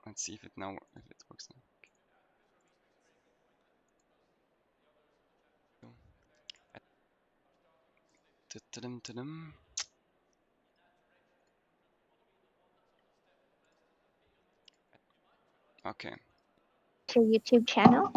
Let's see if it works now. Ta-dum. Okay. To your YouTube channel.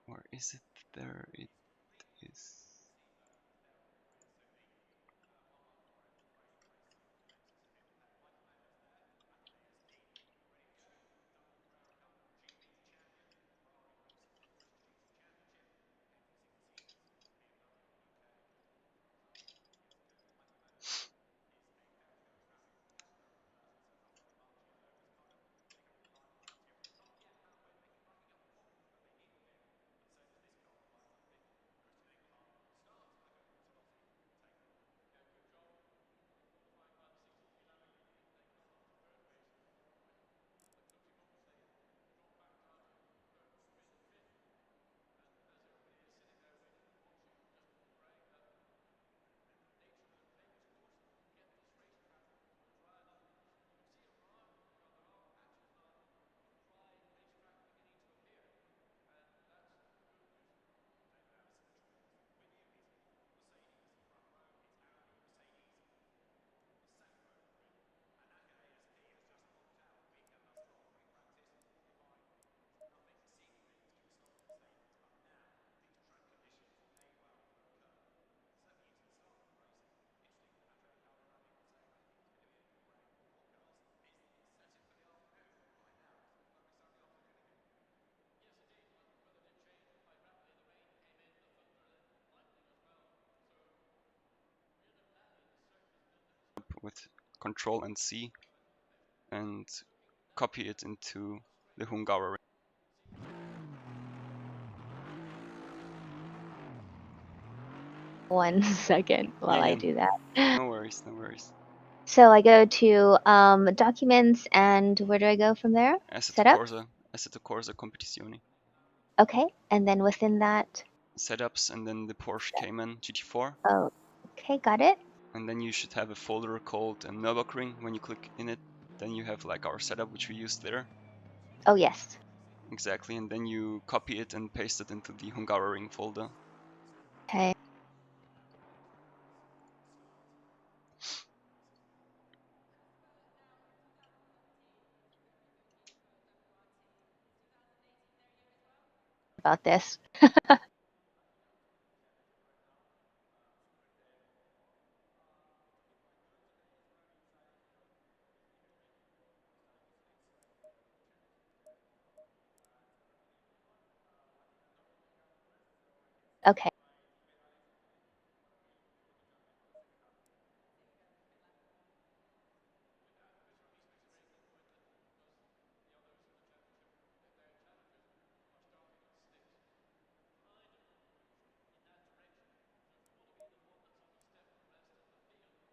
Or is it there? It is. With Control and C and copy it into the Hungaroring. One second while I do that. No worries, no worries. So I go to documents, and where do I go from there? Setup. Assetto Corsa Competizioni. Okay, and then within that. Setups, and then the Porsche Cayman GT4. Oh, okay, got it. And then you should have a folder called Nürburgring. When you click in it, then you have like our setup, which we used there. Oh yes. Exactly, and then you copy it and paste it into the Hungaroring folder. Okay. About this. Okay.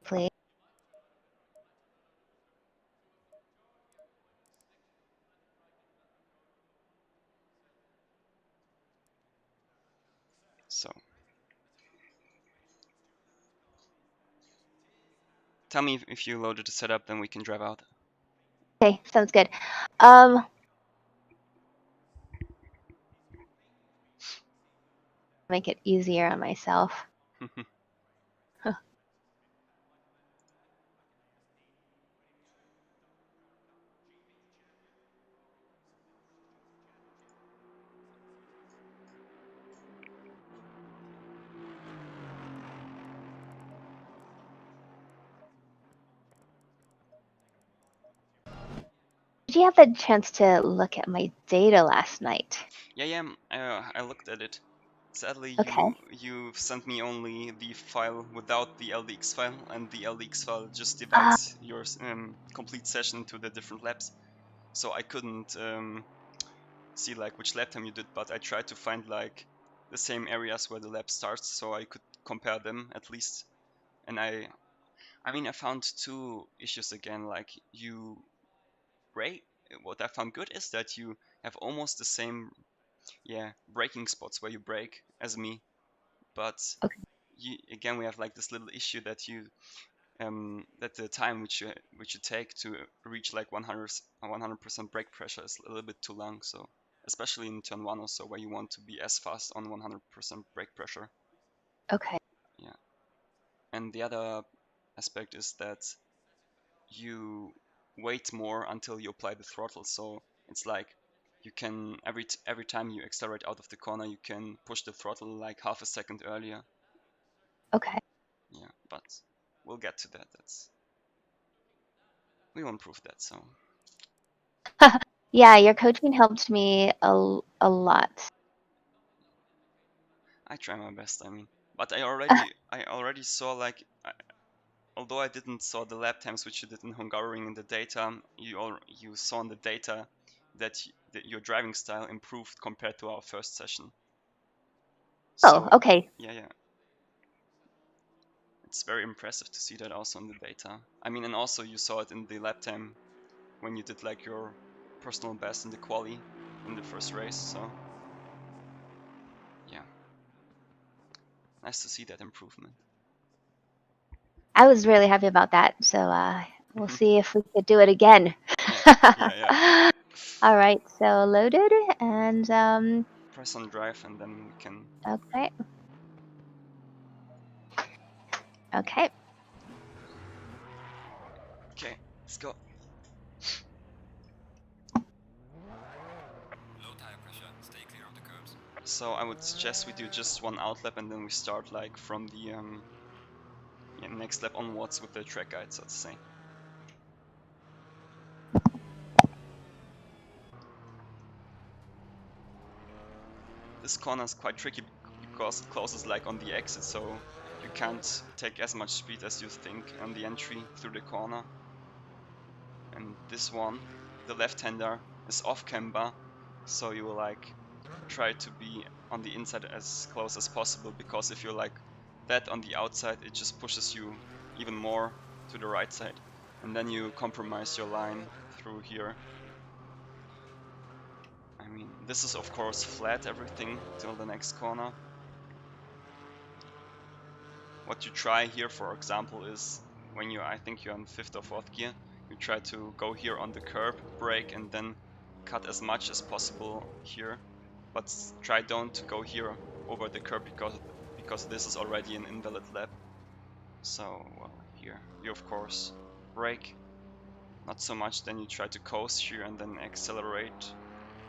Please. So tell me if you loaded the setup, then we can drive out. Okay, sounds good. Make it easier on myself. Did you have a chance to look at my data last night? Yeah, I looked at it. Sadly, Okay. you've sent me only the file without the LDX file, and the LDX file just Uh, divides your complete session into the different laps. So I couldn't see like which lap time you did, but I tried to find like the same areas where the lap starts, so I could compare them at least. And I mean, I found two issues again. Like you brake. What I found good is that you have almost the same, braking spots where you brake as me, but Okay. again we have like this little issue that that the time which you take to reach like 100% brake pressure is a little bit too long. So especially in turn one or so, where you want to be as fast on 100% brake pressure. Okay. Yeah. And the other aspect is that you wait more until you apply the throttle. So it's like you can every time you accelerate out of the corner, you can push the throttle like half a second earlier. Okay. Yeah, but we'll get to that. We won't prove that. So Yeah, your coaching helped me a lot. I try my best. I mean, but I already saw like although I didn't saw the lap times which you did in Hungaroring in the data, you saw in the data that your driving style improved compared to our first session. Oh, So okay. yeah, it's very impressive to see that also in the data. I mean, and also you saw it in the lap time when you did like your personal best in the quali in the first race. So yeah, nice to see that improvement. I was really happy about that. So we'll see if we could do it again. Yeah. All right, so loaded and Press on drive and then we can. okay. Okay. Okay, let's go. Low tire pressure, stay clear of the curbs. So I would suggest we do just one out lap and then we start like from the next lap onwards with the track guide, so to say. This corner is quite tricky because it closes like on the exit, so you can't take as much speed as you think on the entry through the corner. And this one, the left-hander, is off camber, so you will like try to be on the inside as close as possible, because if you're like that on the outside, it just pushes you even more to the right side, and then you compromise your line through here. I mean, this is of course flat everything till the next corner. What you try here, for example, is when I think you're on 5th or 4th gear, you try to go here on the curb, brake, and then cut as much as possible here. But don't go here over the curb because this is already an invalid lap. So, well, here you of course brake, not so much, then you try to coast here and then accelerate.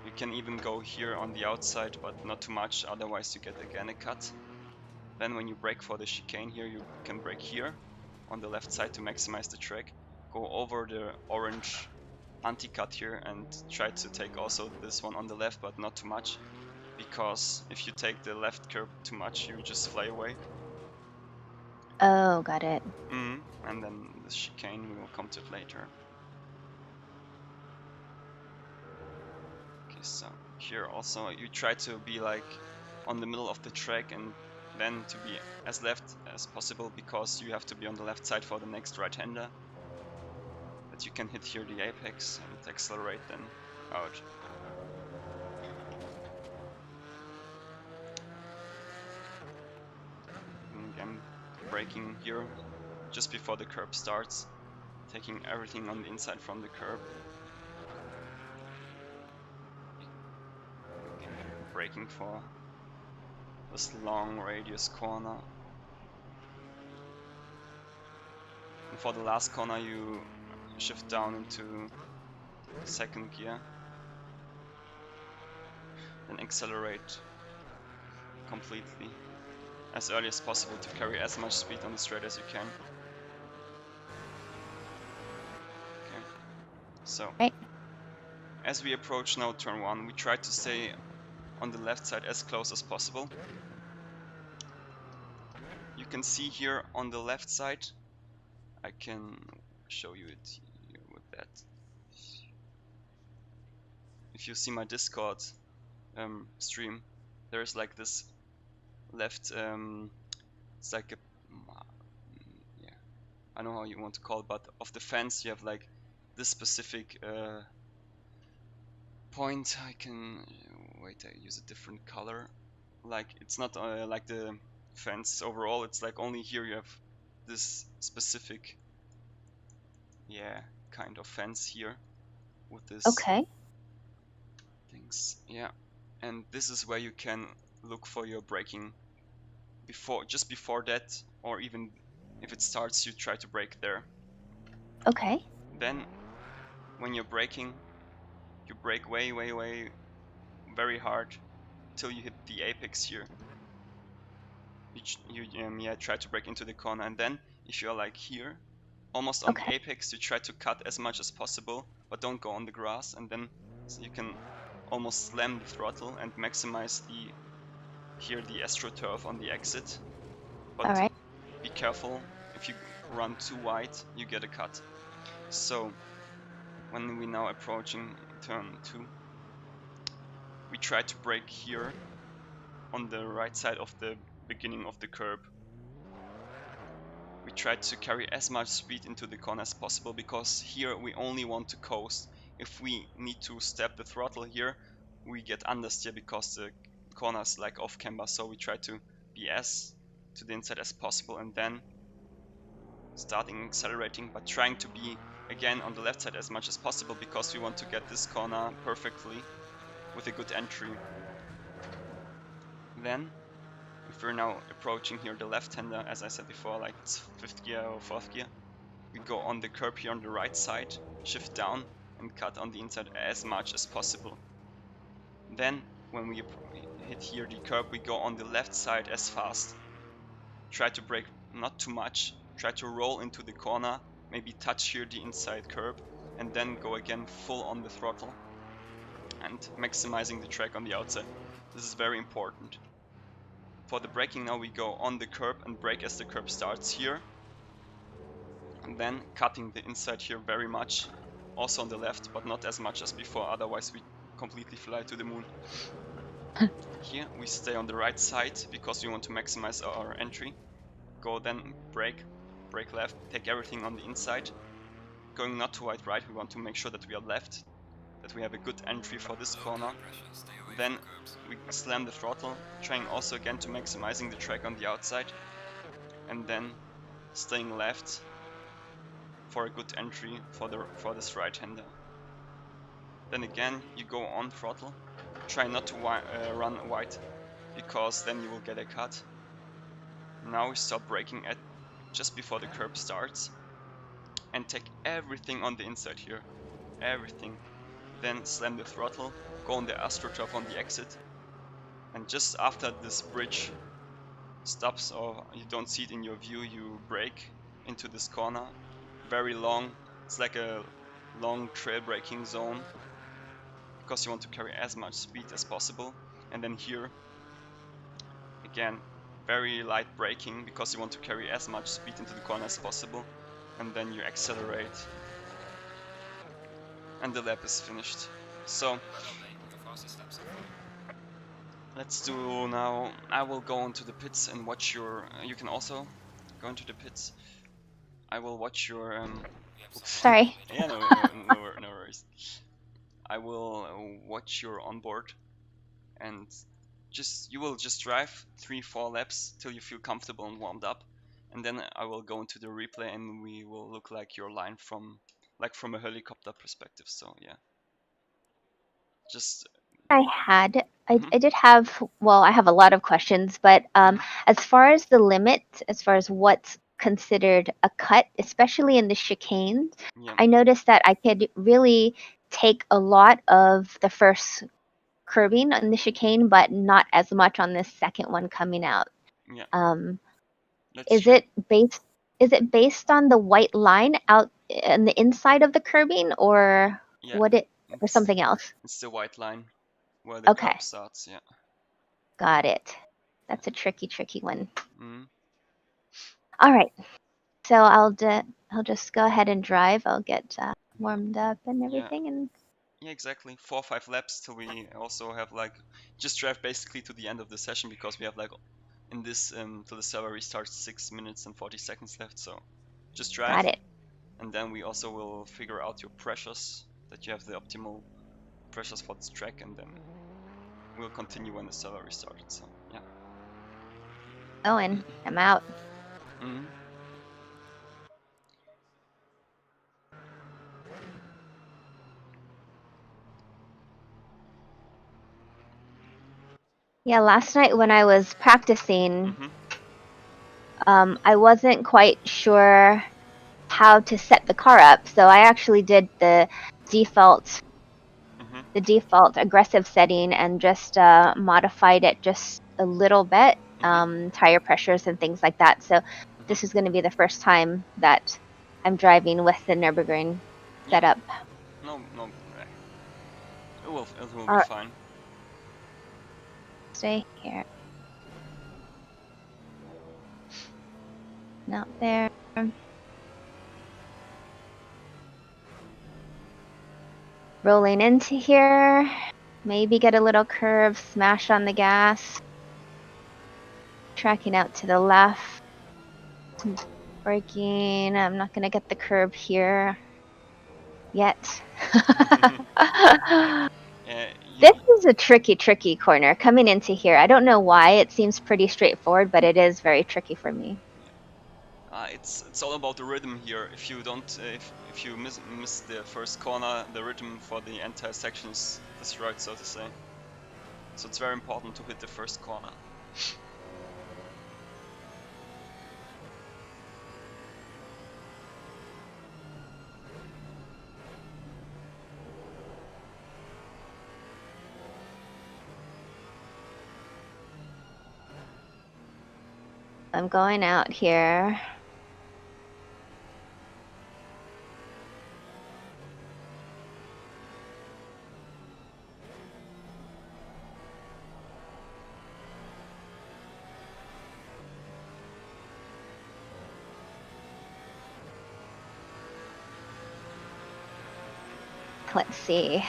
You can even go here on the outside, but not too much, otherwise you get again a cut. Then when you brake for the chicane here, you can brake here on the left side to maximize the track. Go over the orange anti-cut here and try to take also this one on the left, but not too much, because if you take the left curb too much, you just fly away. Oh, got it. And then the chicane, we will come to it later. Okay, so here also you try to be like on the middle of the track and then to be as left as possible, because you have to be on the left side for the next right-hander, that you can hit here the apex and accelerate then out. And again, braking here just before the curb starts, taking everything on the inside from the curb. Again, braking for this long radius corner. And for the last corner, you shift down into 2nd gear, then accelerate completely as early as possible to carry as much speed on the straight as you can. Okay, so as we approach now turn 1, we try to stay on the left side as close as possible. You can see here on the left side, I can show you it here with that. If you see my Discord stream, there's like this left, it's like a, yeah, I don't know how you want to call it, but of the fence you have like this specific point. I can wait, I use a different color. Like it's not like the fence overall, it's like only here you have this specific, yeah, kind of fence here with this Okay. things, yeah. And this is where you can look for your braking just before that, or even if it starts, you try to brake there. Okay. Then when you're braking, you brake way very hard till you hit the apex here. You yeah, try to brake into the corner, and then if you're like here almost on the Okay. apex, you try to cut as much as possible, but don't go on the grass, and then so you can almost slam the throttle and maximize the astroturf on the exit. But All right. be careful, if you run too wide, you get a cut. So when we now approaching turn 2, we try to brake here on the right side of the beginning of the curb. We try to carry as much speed into the corner as possible, because here we only want to coast. If we need to step the throttle here, we get understeer because the corner is like off camber, so we try to be as to the inside as possible, and then starting accelerating, but trying to be again on the left side as much as possible, because we want to get this corner perfectly with a good entry. Then if we're now approaching here the left-hander, as I said before, like it's 5th gear or 4th gear, we go on the curb here on the right side, shift down and cut on the inside as much as possible. Then when we hit here the curb, we go on the left side as fast. Try to brake not too much, try to roll into the corner, maybe touch here the inside curb, and then go again full on the throttle and maximizing the track on the outside. This is very important. For the braking now, we go on the curb and brake as the curb starts here, and then cutting the inside here very much, also on the left, but not as much as before, otherwise we completely fly to the moon. Here we stay on the right side because we want to maximize our entry. Go then brake left, take everything on the inside. Going not too wide right, we want to make sure that we are left, that we have a good entry for this corner. Then we slam the throttle, trying also again to maximizing the track on the outside, and then staying left for a good entry for this right-hander. Then again you go on throttle, try not to run wide, because then you will get a cut. Now we start braking at just before the curb starts and take everything on the inside here, everything. Then slam the throttle, go on the astroturf on the exit, and just after this bridge stops or you don't see it in your view, you brake into this corner. Very long, it's like a long trail braking zone, because you want to carry as much speed as possible. And then here again, very light braking, because you want to carry as much speed into the corner as possible, and then you accelerate and the lap is finished. So let's do now, I will go into the pits and watch your, you can also go into the pits. I will watch your Sorry. yeah, no worries. I will watch your onboard, and you will just drive 3-4 laps till you feel comfortable and warmed up, and then I will go into the replay and we will look like your line from a helicopter perspective. So yeah, just I did have, well, I have a lot of questions, but as far as the limit, as far as what's considered a cut, especially in the chicane, yeah, I noticed that I could really take a lot of the first curbing on the chicane, but not as much on this second one coming out. yeah. Is Hear. it based on the white line out in the inside of the curbing, or Yeah, or something else? It's the white line where the Okay, curb starts. Yeah. got it. That's a tricky one. Mm-hmm. All right, so I'll just go ahead and drive. I'll get warmed up and everything, and Yeah, exactly. 4 or 5 laps till we also have like just drive basically to the end of the session, because we have like in this till the server restarts 6 minutes and 40 seconds left. So Just drive. Got it. And then we also will figure out your pressures, that you have the optimal pressures for this track, and then we'll continue when the server restarted. So yeah. Going. I'm out. Mm-hmm. Yeah, last night when I was practicing, Mm-hmm. I wasn't quite sure how to set the car up, so I actually did the default aggressive setting and just modified it just a little bit, tire pressures and things like that. So this is going to be the first time that I'm driving with the Nürburgring setup. No, it will be Alright. fine. Stay here. Not there. Rolling into here. Maybe get a little curve, smash on the gas. Tracking out to the left. Braking. I'm not going to get the curve here yet. This is a tricky corner coming into here. I don't know why. It seems pretty straightforward, but it is very tricky for me. It's all about the rhythm here. If you don't, if you miss the first corner, the rhythm for the entire section is destroyed, so to say. So it's very important to hit the first corner. I'm going out here. Let's see.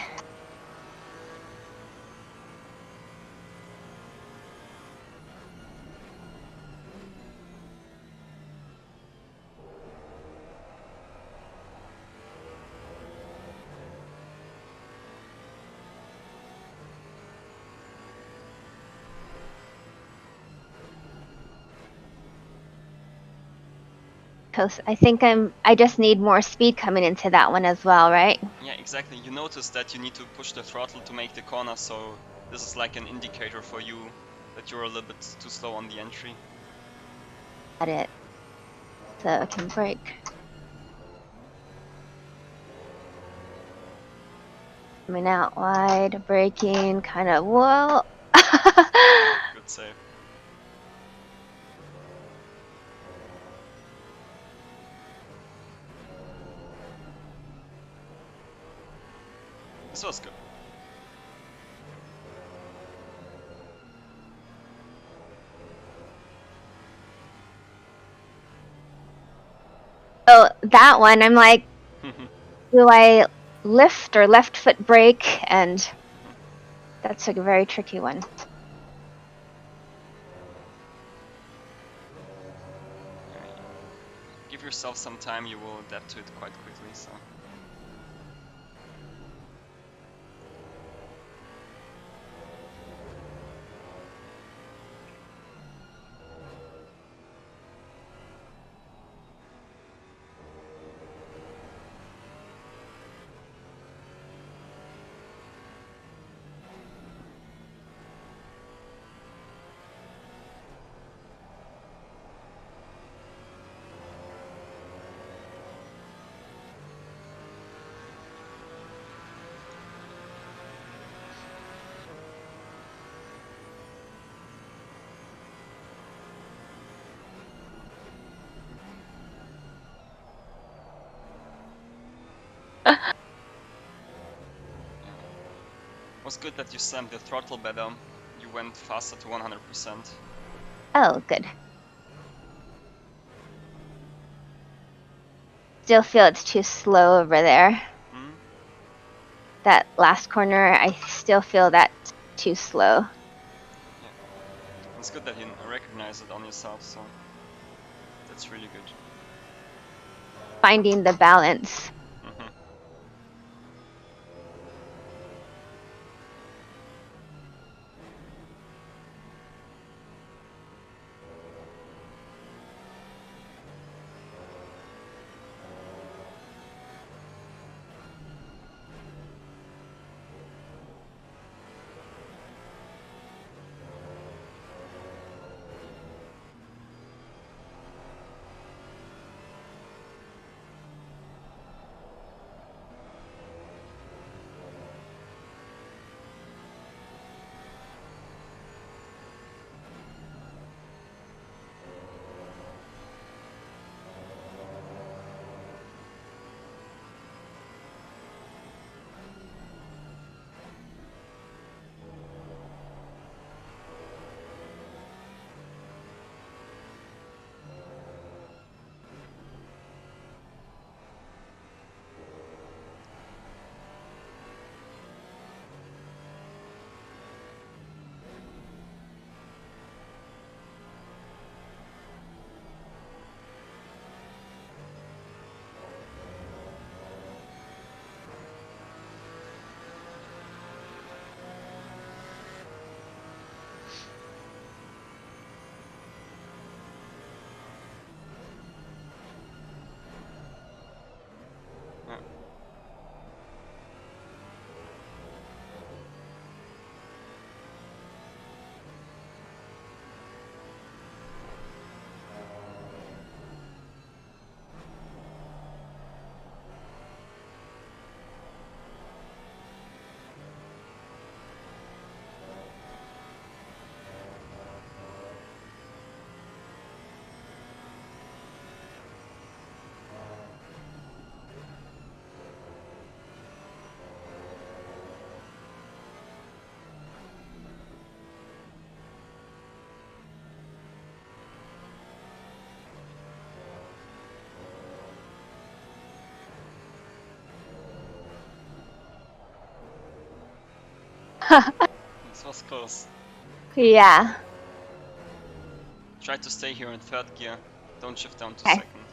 Because I think I just need more speed coming into that one as well, right? Yeah, exactly. You notice that you need to push the throttle to make the corner, so this is like an indicator for you that you're a little bit too slow on the entry. Got it. So I can brake. Coming out wide, braking, kind of, whoa. Good save. This was good. Oh, that one, I'm like, do I lift or left foot brake? And that's a very tricky one. Give yourself some time, you will adapt to it quite quickly. So. It was good that you slammed the throttle better. You went faster to 100%. Oh, good. Still feel it's too slow over there. That last corner, I still feel that's too slow. Yeah. It's good that you recognize it on yourself, so that's really good. finding the balance. Mhm. Yeah. This was close. Yeah. Try to stay here in third gear. Don't shift down to Okay. second.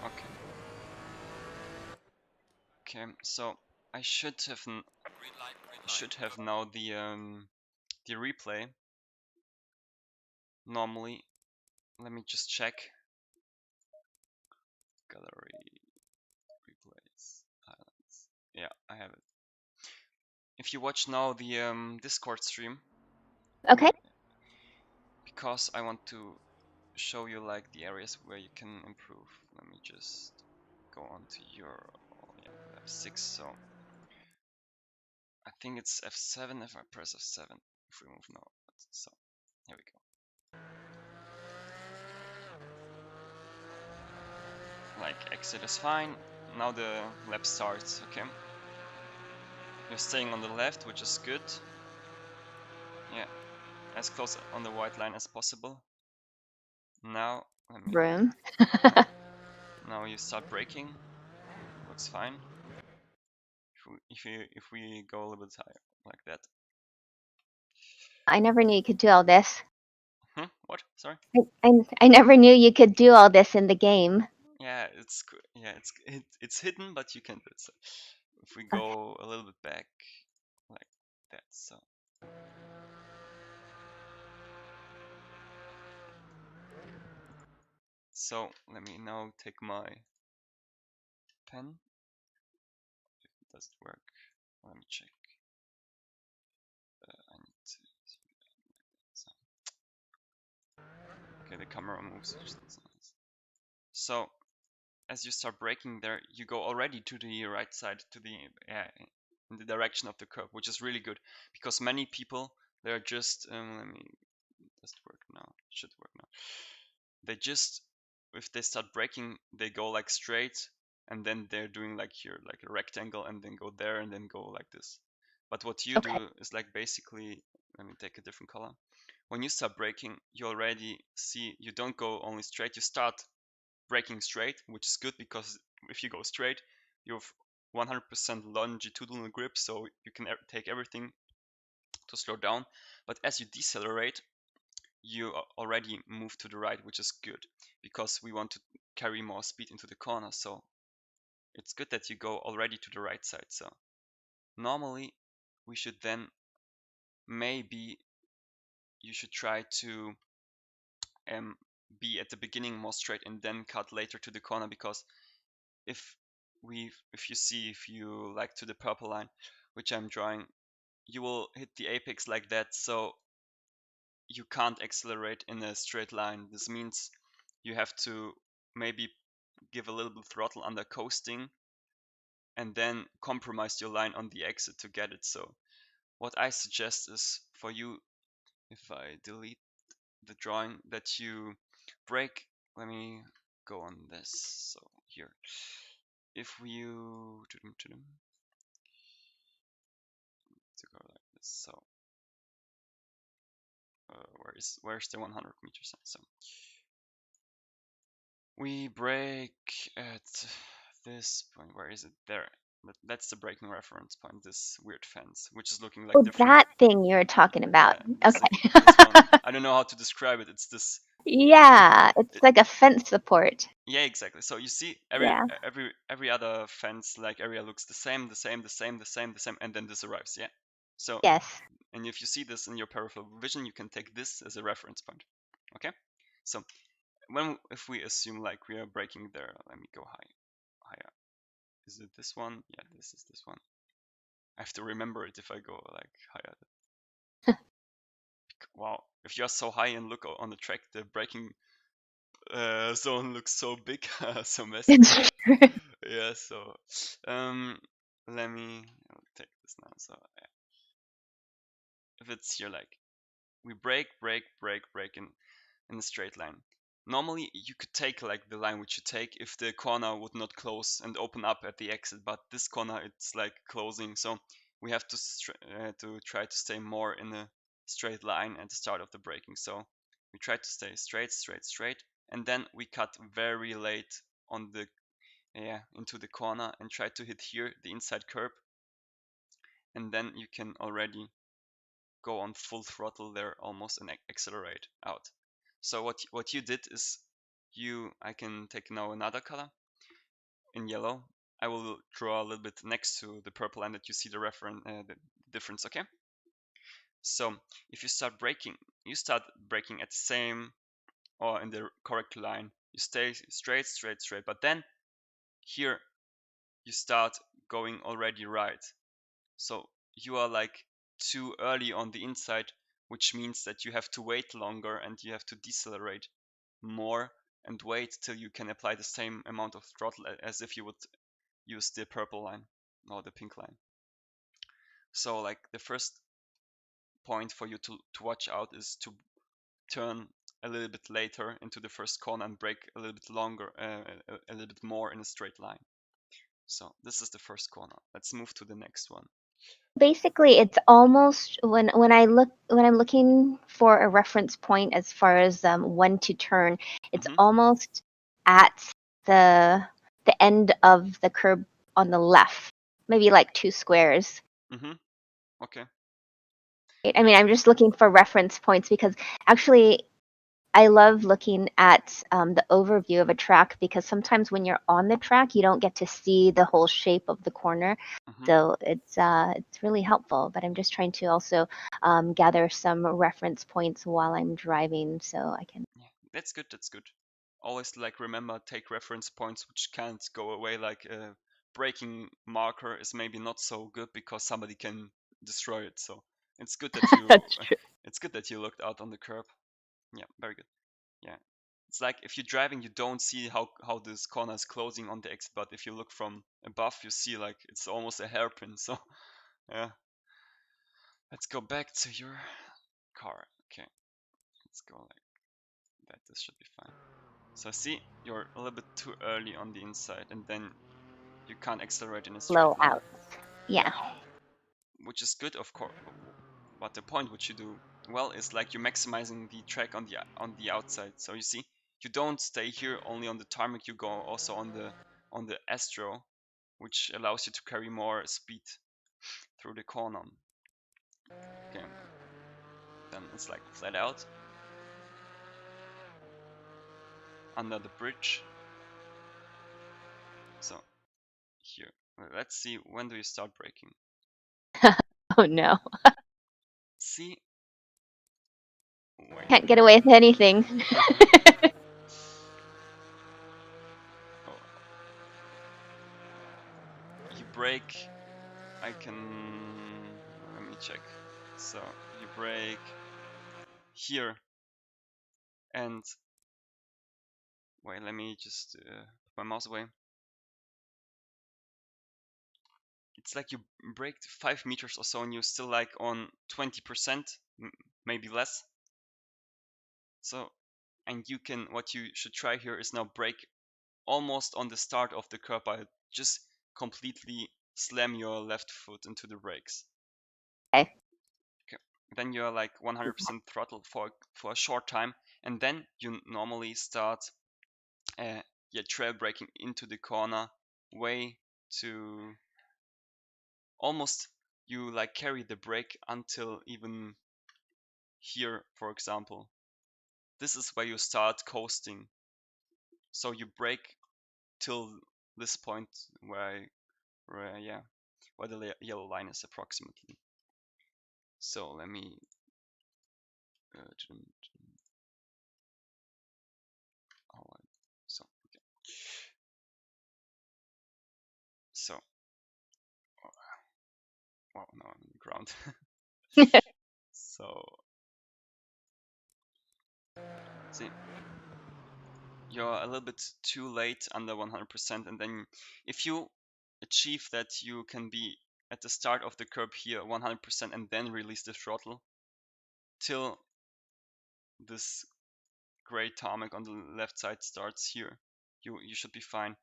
Okay. Okay, so I should have Green light, green light. should have now the replay. Normally, let me just check. Gallery replays highlights. Yeah, I have it. If you watch now the Discord stream, Okay. because I want to show you like the areas where you can improve. Let me just go on to your F6. So I think it's F7 if I press F7. If we move now, so here we go. Like exit is fine. Now the lap starts. Okay. You're staying on the left, which is good. Yeah, as close on the white line as possible. Now let me. Room. Now you start braking. Looks fine. If we go a little bit higher like that. I never knew you could do all this. What? Sorry. I never knew you could do all this in the game. Yeah, it's hidden, but you can do it. So if we Okay. go a little bit back, like that. So let me now take my pen. Does it work? Let me check. I need to. So. Okay, the camera moves, which is nice. So as you start braking there, you go already to the right side, to the in the direction of the curb, which is really good because many people, they're just let me, does it work now? It should work now. They just, if they start braking, they go like straight, and then they're doing like here, like a rectangle, and then go there, and then go like this. But what you Okay. do is like basically, let me take a different color. When you start braking, you already see you don't go only straight. You start braking straight, which is good because if you go straight, you have 100% longitudinal grip, so you can take everything to slow down. But as you decelerate, you already move to the right, which is good because we want to carry more speed into the corner. So it's good that you go already to the right side. So normally we should then, maybe you should try to be at the beginning more straight and then cut later to the corner, because if if you like to the purple line, which I'm drawing, you will hit the apex like that, so you can't accelerate in a straight line. This means you have to maybe give a little bit throttle under coasting and then compromise your line on the exit to get it. So what I suggest is for you, if I delete the drawing, that you brake. Let me go on this. So here, if you to go like this, so where's the 100 meter sign? So we brake at this point. Where is it? There. That's the braking reference point. This weird fence, which is looking like Oh, different. that thing you're talking about. Yeah, Okay. this one. I don't know how to describe it. It's this. Yeah, it's like a fence support. Yeah, exactly. So you see, Yeah. every other fence like area looks the same, and then this arrives. Yeah. So, Yes. and if you see this in your peripheral vision, you can take this as a reference point. Okay. So if we assume like we are braking there, let me go higher. Is it this one? Yeah, this is this one. I have to remember it if I go like higher. Wow, if you're so high and look on the track, the braking zone looks so big, so massive. It's true. Yeah, so um, I'll take this now. So yeah, if it's here, like we brake, brake in a straight line. Normally, you could take like the line which you take if the corner would not close and open up at the exit, but this corner it's like closing, so we have to try to stay more in a straight line at the start of the braking. So we try to stay straight, and then we cut very late on the into the corner and try to hit here the inside curb, and then you can already go on full throttle there almost and accelerate out. So what you did is I can take now another color in yellow. I will draw a little bit next to the purple line that you see the reference the difference. Okay. So if you start braking, you start braking at the same or in the correct line. You stay straight, but then here you start going already right. So you are like too early on the inside, which means that you have to wait longer and you have to decelerate more and wait till you can apply the same amount of throttle as if you would use the purple line or the pink line. So like the first point for you to watch out is to turn a little bit later into the first corner and brake a little bit longer, a little bit more in a straight line. So this is the first corner. Let's move to the next one. Basically, it's almost when I'm looking for a reference point as far as when to turn, it's almost at the end of the curb on the left, maybe like 2 squares. Okay. I mean, I'm just looking for reference points because actually I love looking at the overview of a track, because sometimes when you're on the track, you don't get to see the whole shape of the corner. So it's really helpful. But I'm just trying to also gather some reference points while I'm driving, so I can. Yeah, that's good. That's good. Always like remember, take reference points which can't go away. Like a braking marker is maybe not so good because somebody can destroy it. So it's good that you That's true. it's good that you looked out on the curb. Yeah, very good. Yeah. It's like if you're driving, you don't see how this corner is closing on the exit, but if you look from above, you see like it's almost a hairpin. So yeah, let's go back to your car. Okay, let's go like that. This should be fine. So see, you're a little bit too early on the inside, and then you can't accelerate in a straight Blow line, out. Yeah. which is good, of course. But the point which you do well is like you're maximizing the track on the outside. So you see, you don't stay here only on the tarmac. You go also on the Astro, which allows you to carry more speed through the corner. Okay, then it's like flat out under the bridge. So here, let's see, when do you start braking? Oh no. See, wait. Can't get away with anything. Oh, you brake. I can, let me check. So you brake here, and wait, let me just put my mouse away. It's like you braked 5 meters or so, and you're still like on 20%, maybe less. So, and you can, what you should try here is now brake almost on the start of the curb by just completely slam your left foot into the brakes. Okay. Okay. Then you're like 100% throttled for a short time, and then you normally start trail braking into the corner way to almost, you like carry the brake until even here, for example. This is where you start coasting. So you brake till this point where the yellow line is approximately. So let me so okay. So wow, no, I'm on the ground. So see, you're a little bit too late under 100%, and then if you achieve that, you can be at the start of the curb here 100% and then release the throttle till this gray tarmac on the left side starts here. You should be fine.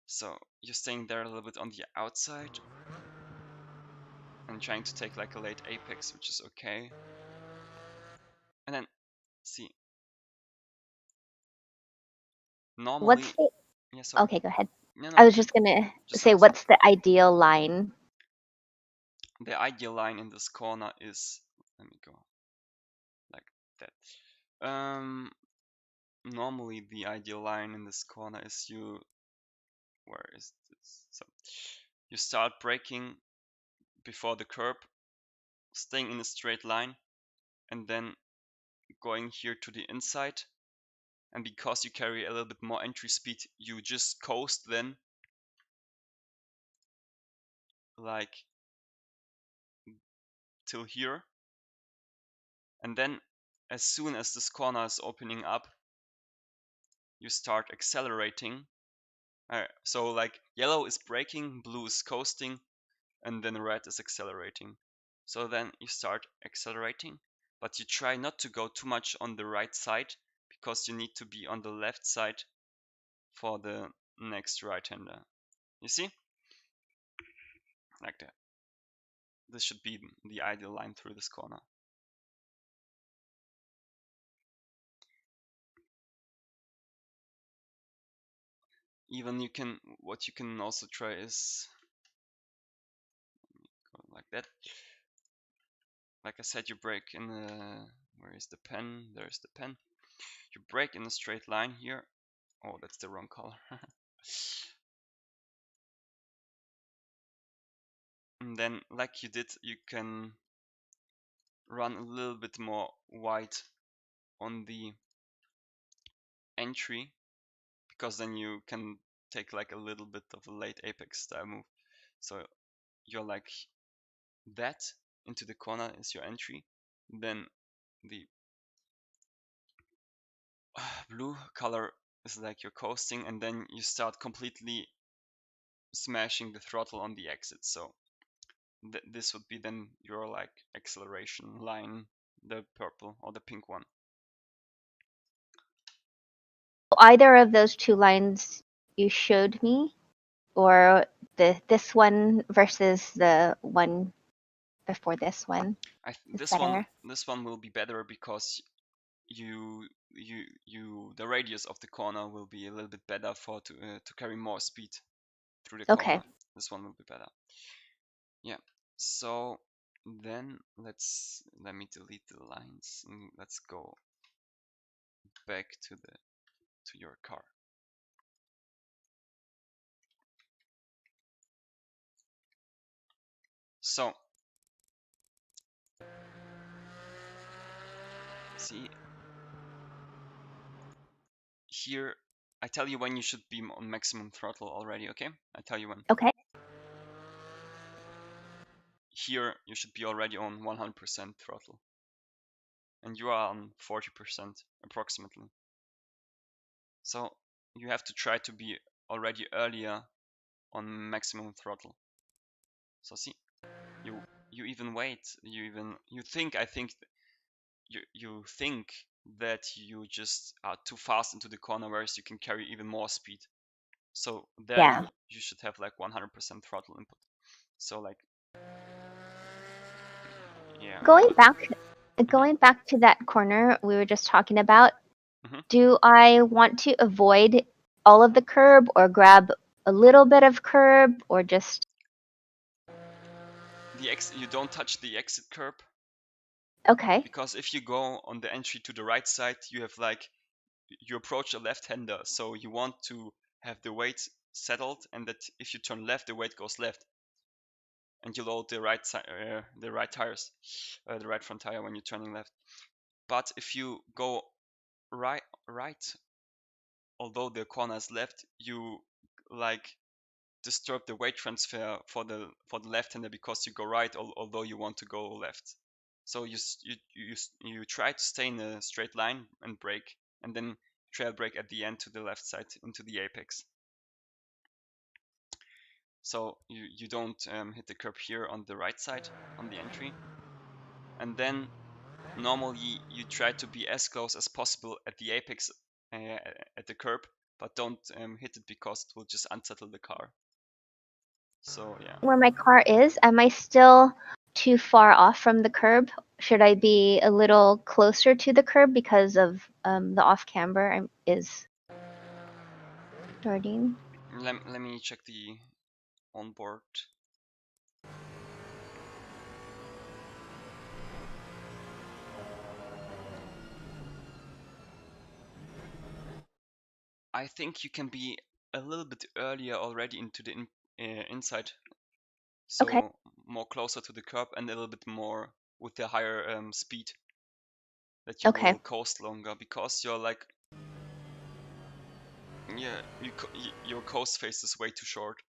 So you're staying there a little bit on the outside and trying to take like a late apex, which is okay. And then see, normally, What's the yeah, sorry. Okay, go ahead. No, I no, was just gonna just say, ask. what's the ideal line? The ideal line in this corner is, let me go like that. Normally the ideal line in this corner is where is this? So you start braking before the curb, staying in a straight line, and then going here to the inside. And because you carry a little bit more entry speed, you just coast then like till here. And then as soon as this corner is opening up, you start accelerating. So like yellow is braking, blue is coasting, and then red is accelerating. So then you start accelerating, but you try not to go too much on the right side because you need to be on the left side for the next right-hander. You see? Like that. This should be the ideal line through this corner. Even what you can also try is go like that. Like I said, you brake in the, where is the pen? There's the pen. You brake in a straight line here. Oh, that's the wrong color. And then, like you did, you can run a little bit more wide on the entry, because then you can take like a little bit of a late apex style move. So you're like that into the corner is your entry, then the blue color is like you're coasting, and then you start completely smashing the throttle on the exit. So this would be then your like acceleration line, the purple or the pink one. Either of those two lines you showed me, or this one versus the one before this one is better. This one will be better because the radius of the corner will be a little bit better to carry more speed through the Okay. corner. This one will be better. Yeah. So then let me delete the lines and let's go back to your car. So see here, I tell you when you should be on maximum throttle already, okay? I tell you when. Okay. Here you should be already on 100% throttle. And you are on 40% approximately. So you have to try to be already earlier on maximum throttle. So see, you even wait, you think you think that you just are too fast into the corner, whereas you can carry even more speed. So there Yeah. you should have like 100% throttle input. So like, yeah. Going back to that corner we were just talking about, Mhm. do I want to avoid all of the curb or grab a little bit of curb or just You don't touch the exit curb, okay. because if you go on the entry to the right side, you have like, you approach a left-hander, so you want to have the weight settled, and that if you turn left, the weight goes left, and you load the right side, the right tires, the right front tire when you're turning left. But if you go right, although the corner is left, you like disturb the weight transfer for the left-hander, because you go right although you want to go left. So you try to stay in a straight line and brake, and then trail brake at the end to the left side into the apex. So you don't hit the curb here on the right side on the entry, and then normally you try to be as close as possible at the apex at the curb, but don't hit it because it will just unsettle the car. So yeah. Where my car is, am I still too far off from the curb? Should I be a little closer to the curb because of the off camber is starting? Let me check the onboard. I think you can be a little bit earlier already into the inside, so Okay. more closer to the curb and a little bit more with the higher speed, that you Okay. will coast longer, because you're like, yeah, your coast phase is way too short.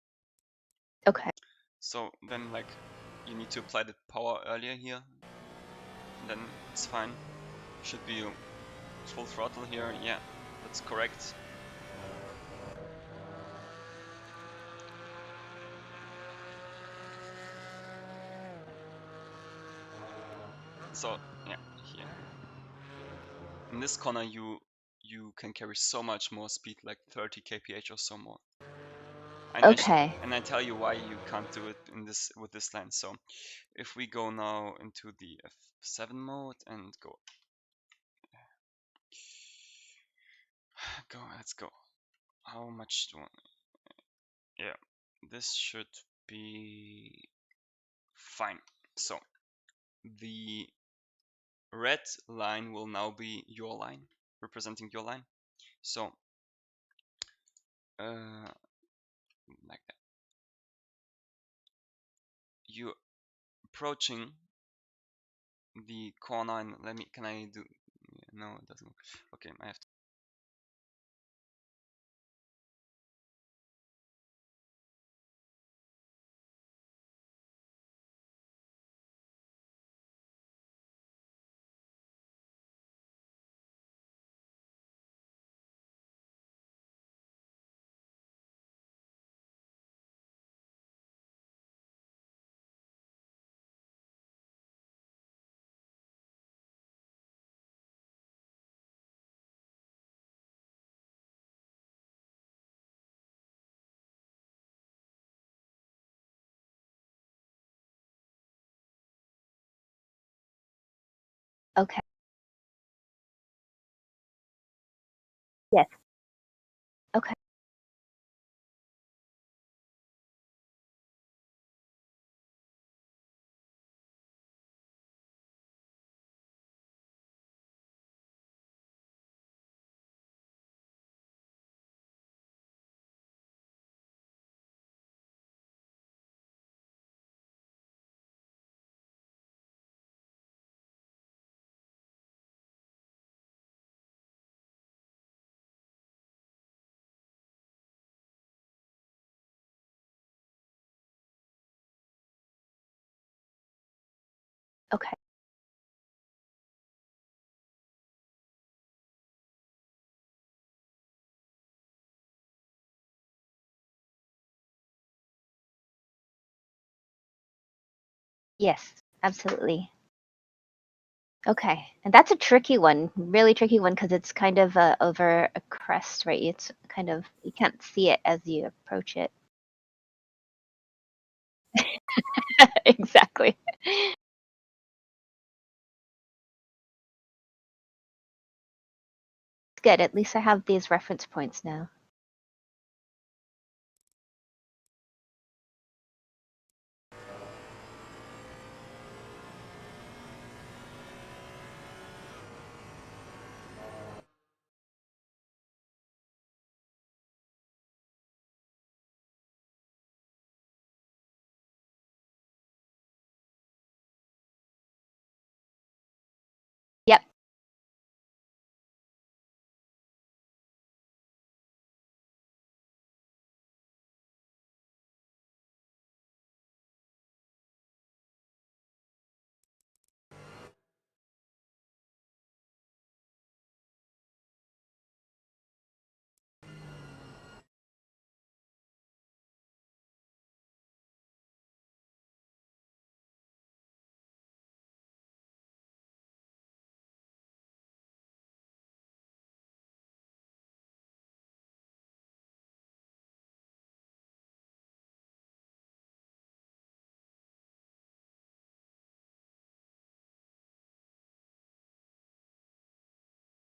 Okay. So then like you need to apply the power earlier here, and then it's fine. Should be full throttle here. Yeah, that's correct. So yeah, here in this corner you can carry so much more speed, like 30 kph or so more. Okay. And I tell you why you can't do it in this with this line. So if we go now into the F7 mode and let's go. How much do I? Yeah, this should be fine. So the red line will now be your line, representing your line. So like that, you approaching the corner, and can I do, no, it doesn't work. Okay, I have to Yes. Okay. Okay. Yes, absolutely. Okay, and that's a tricky one, really tricky one, because it's kind of over a crest, right? It's kind of, you can't see it as you approach it. Exactly. Good. At least I have these reference points now. Yep.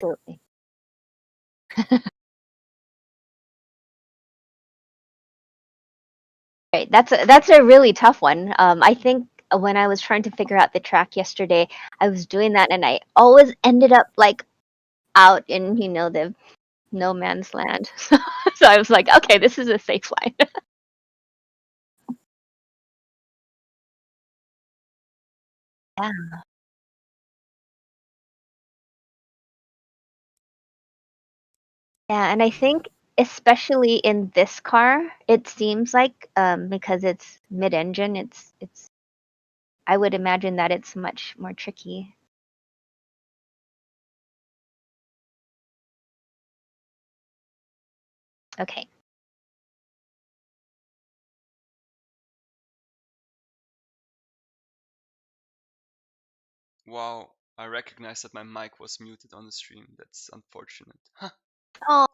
Absolutely. Right. That's a really tough one. I think when I was trying to figure out the track yesterday, I was doing that, and I always ended up like out in the no man's land. So I was like, okay, this is a safe line. Yeah. Yeah, and I think especially in this car, it seems like because it's mid-engine, it's I would imagine that it's much more tricky. Okay. Wow, I recognize that my mic was muted on the stream. That's unfortunate. Huh. Oh,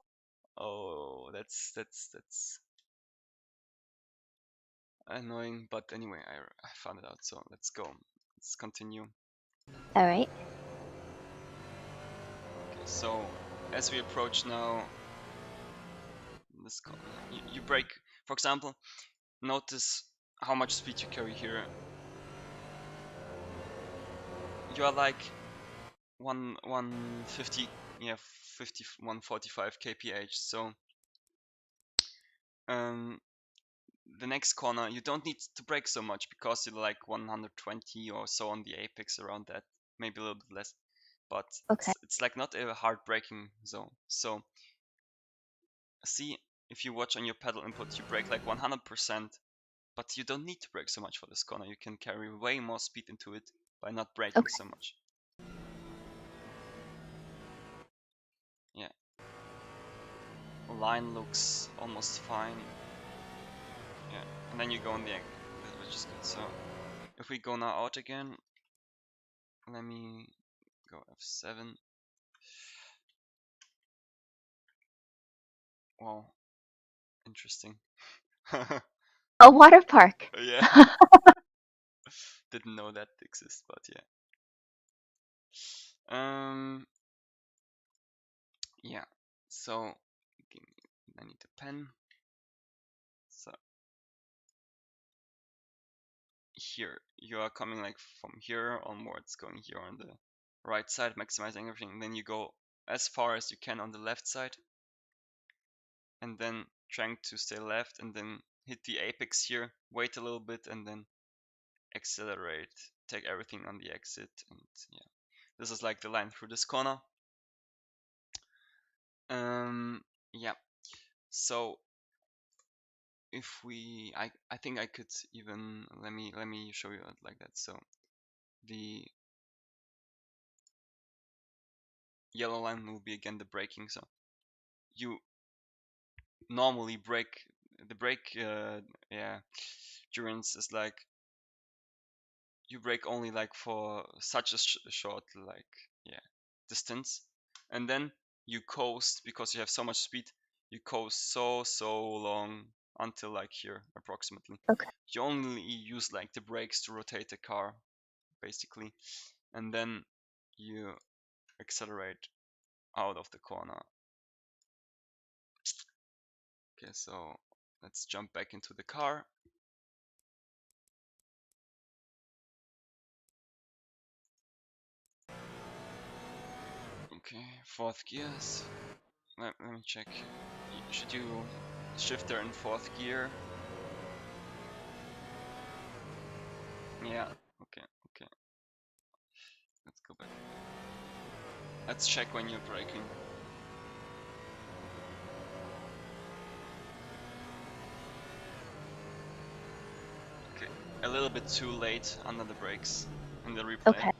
Oh, that's annoying. But anyway, I found it out. So let's go. Let's continue. all right. Okay, so as we approach now, this you brake. For example, notice how much speed you carry here. You are like 150, yeah, 50 145 kph. So um the next corner you don't need to brake so much because you're like 120 or so on the apex, around that, maybe a little bit less, but Okay. it's like not a hard braking zone. So see, if you watch on your pedal input, you brake like 100%, but you don't need to brake so much for this corner. You can carry way more speed into it by not braking Okay. so much. Yeah, line looks almost fine. Yeah, and then you go on the angle, which is good. So if we go now out again, let me go F7. Wow, interesting. A water park. Yeah, didn't know that exists, but yeah. Yeah. So I need a pen. So here you are coming like from here onwards, going here on the right side, maximizing everything. Then you go as far as you can on the left side, and then trying to stay left, and then hit the apex here, wait a little bit, and then accelerate, take everything on the exit. And yeah, this is like the line through this corner. Yeah, so if we I think I could even let me show you it like that. So the yellow line will be again the braking. So you normally brake, the brake yeah, durance is like you brake only like for such a short like yeah distance, and then you coast because you have so much speed. You coast so long until like here approximately. Okay. You only use like the brakes to rotate the car basically, and then you accelerate out of the corner. Okay, so let's jump back into the car. Okay, fourth gears. Let me check. Should you shifter in fourth gear? Yeah. Okay. Okay. Let's go back. Let's check when you're braking. Okay. A little bit too late under the brakes in the replay. Okay.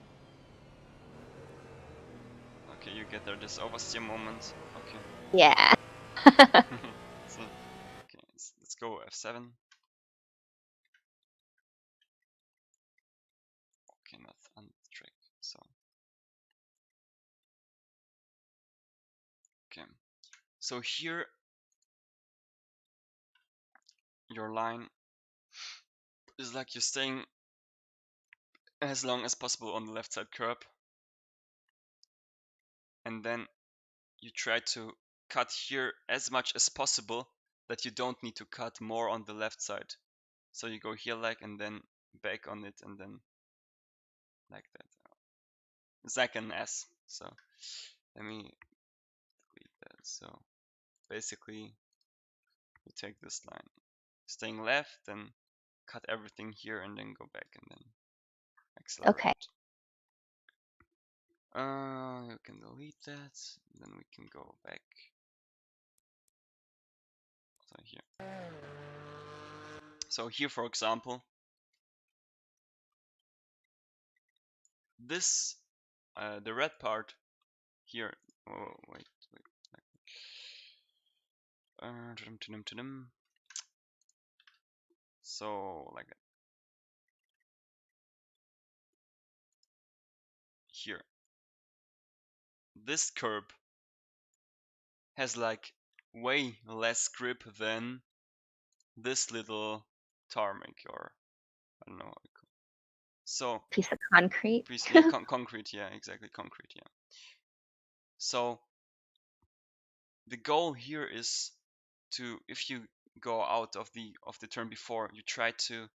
Okay, you get there this oversteer moment. Okay. Yeah. So, okay, let's go F7. Okay, not on track. So. Okay. So here your line is like you're staying as long as possible on the left side curb, and then you try to cut here as much as possible that you don't need to cut more on the left side. So you go here like, and then back on it, and then like that. It's like an S. So let me delete that. So basically you take this line, staying left, then cut everything here, and then go back, and then accelerate. Okay. You can delete that. Then we can go back. So here. So here, for example, this the red part here. Oh wait. So like that. Here. This curb has like way less grip than this little tarmac, or I don't know how you call it. So Piece of concrete. yeah, concrete, yeah, exactly, concrete, yeah. So the goal here is to, if you go out of the turn before, you try to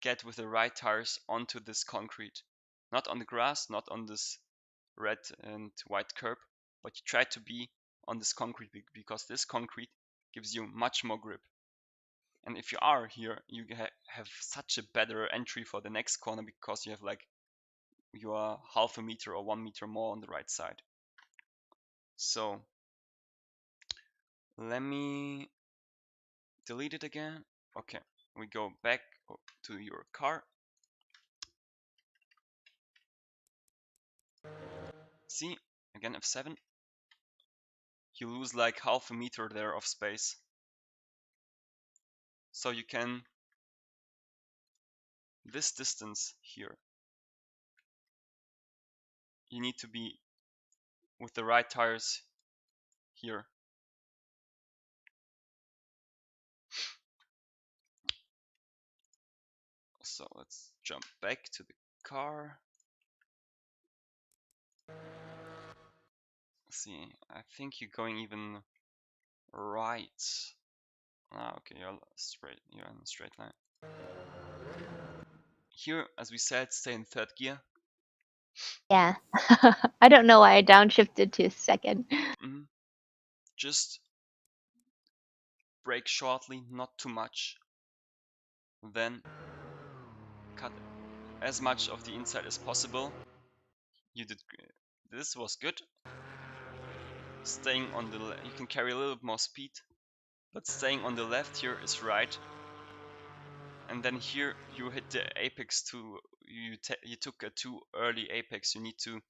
get with the right tires onto this concrete, not on the grass, not on this red and white curb, but you try to be on this concrete because this concrete gives you much more grip. And if you are here, you have such a better entry for the next corner because you have like, you are half a meter or 1 meter more on the right side. So let me delete it again. Okay, we go back to your car. See, again F7. You lose like half a meter there of space. So you can, this distance here, you need to be with the right tires here. So let's jump back to the car. see. I think you're going even right. Okay, you're straight. You're in a straight line. Here, as we said, stay in third gear. Yeah. I don't know why I downshifted to second. Just brake shortly, not too much. Then cut as much of the inside as possible. You did. This was good. Staying on the you can carry a little bit more speed, but staying on the left here is right. And then here you hit the apex too. You took a too early apex. You need to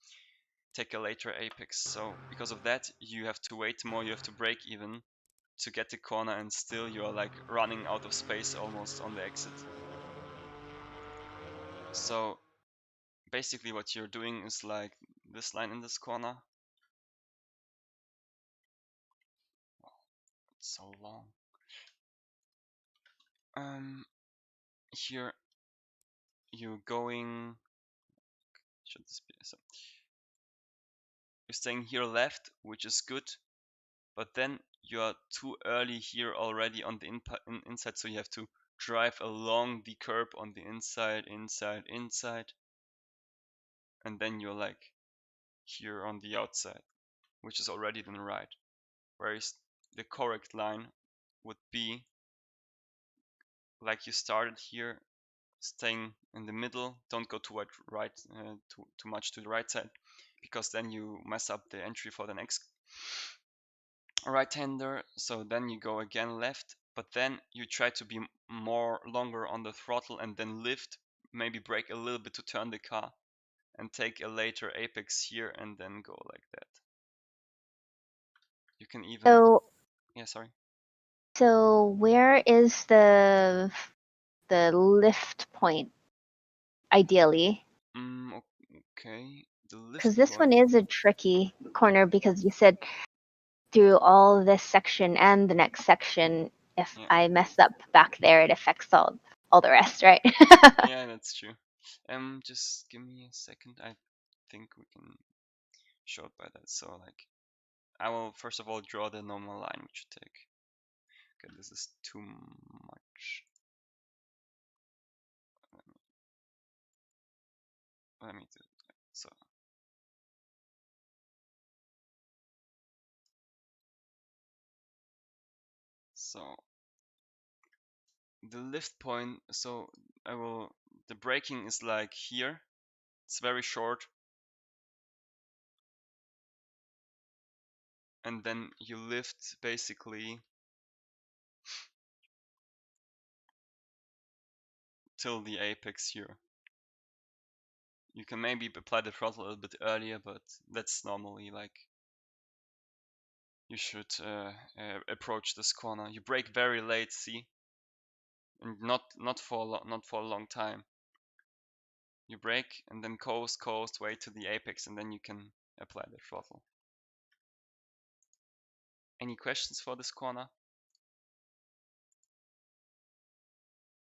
take a later apex. So because of that, you have to wait more. You have to brake even to get the corner, and still you are like running out of space almost on the exit. So basically what you're doing is like this line in this corner. It's so long. Here you're going. Should this be so? You're staying here left, which is good, but then you are too early here already on the inside, so you have to drive along the curb on the inside, and then you're like here on the outside, which is already then right. Whereas the correct line would be like you started here, staying in the middle. Don't go too too much to the right side, because then you mess up the entry for the next right-hander. So then you go again left, but then you try to be more longer on the throttle and then lift, maybe brake a little bit to turn the car, and take a later apex here and then go like that. You can even sorry. So where is the lift point ideally? Okay, the lift Because this point. one is a tricky corner, because you said through all this section and the next section, if I mess up back there, it affects all the rest, right? Yeah, that's true. Just give me a second. I think we can show it by that. So like, I will first of all draw the normal line which you take. Okay, this is too much. Let me do it. So the lift point. So the braking is like here. It's very short, and then you lift basically till the apex here. You can maybe apply the throttle a little bit earlier, but that's normally like you should approach this corner. You brake very late, see, and not for a long time. You brake and then coast, wait to the apex, and then you can apply the throttle. Any questions for this corner?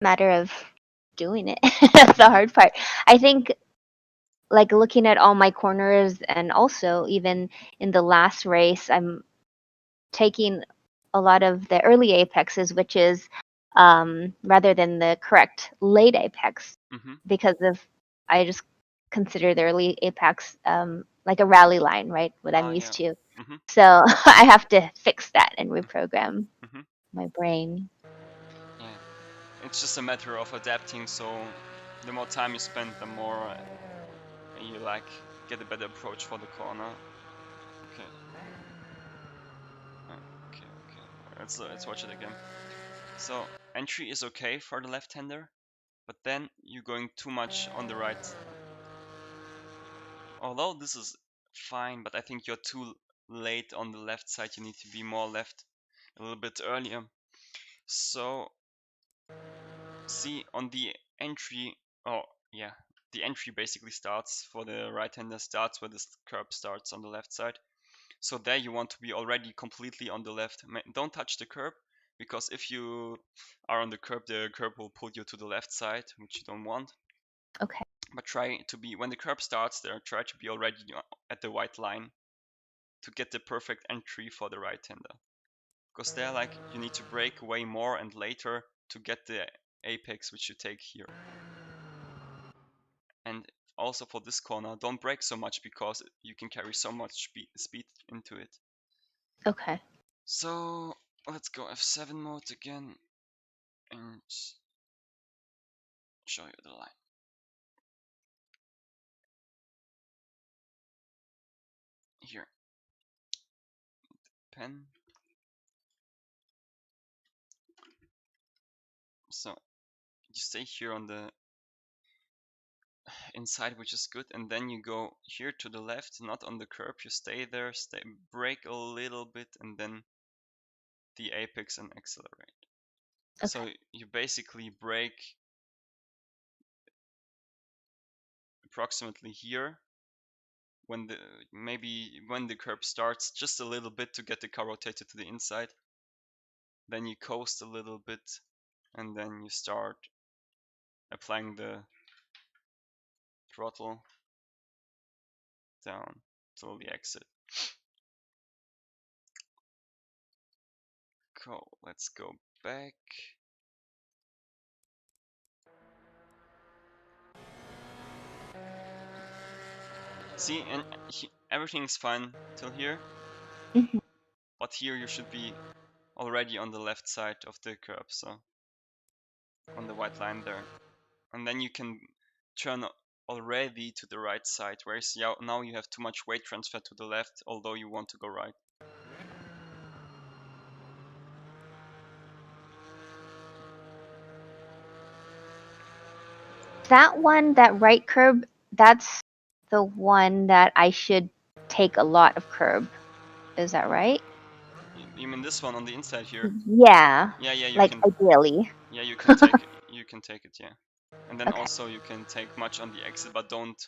Matter of doing it. That's the hard part. I think, like, looking at all my corners, and also even in the last race, I'm taking a lot of the early apexes, which is rather than the correct late apex, because of I just consider the early apex like a rally line, right? What I'm used to. So I have to fix that and reprogram my brain. Yeah, it's just a matter of adapting. So the more time you spend, the more you like get a better approach for the corner. Okay. Let's watch it again. So entry is okay for the left-hander, but then you're going too much on the right. Although this is fine, but I think you're too late on the left side. You need to be more left a little bit earlier. So see on the entry, the entry basically starts for the right-hander starts where this curb starts on the left side. So there you want to be already completely on the left. Don't touch the curb, because if you are on the curb will pull you to the left side, which you don't want. Okay. But try to be, when the curb starts there, try to be already at the white line. to get the perfect entry for the right-hander. Because there, like, you need to brake way more and later to get the apex which you take here. And also for this corner, don't brake so much because you can carry so much speed into it. Okay. So let's go F7 mode again and show you the line. Here, pen. So you stay here on the inside, which is good, and then you go here to the left, not on the curb. You stay there, brake a little bit, and then the apex and accelerate. Okay. So you basically brake approximately here when the curb starts, just a little bit to get the car rotated to the inside. Then you coast a little bit, and then you start applying the throttle down till the exit. Cool. Let's go back. See, and everything's fine till here. Mhm. But here you should be already on the left side of the curb, so on the white line there. And then you can turn already to the right side, whereas now you have too much weight transfer to the left, although you want to go right. That right curb, that's the one that I should take a lot of curb. Is that right? You mean this one on the inside here? Yeah. Yeah, you Like can. ideally. Yeah, you can take it. You can take it. Yeah, and then Okay. also you can take much on the exit, but don't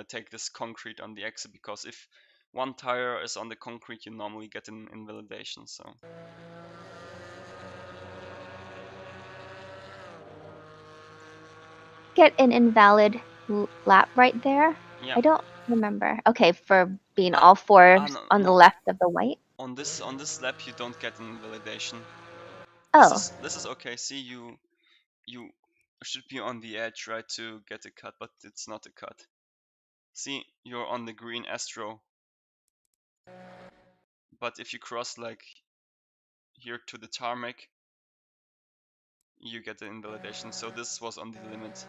take this concrete on the exit, because if one tire is on the concrete, you normally get an invalidation. So Get an invalid lap right there. yeah, I don't remember. Okay, for being uh, all four no, on the no. lap of the white. On this lap you don't get an invalidation. Oh, This is okay. See, you should be on the edge, right, to get a cut, but it's not a cut. See, you're on the green Astro, but if you cross like here to the tarmac, you get the invalidation. So this was on the limit.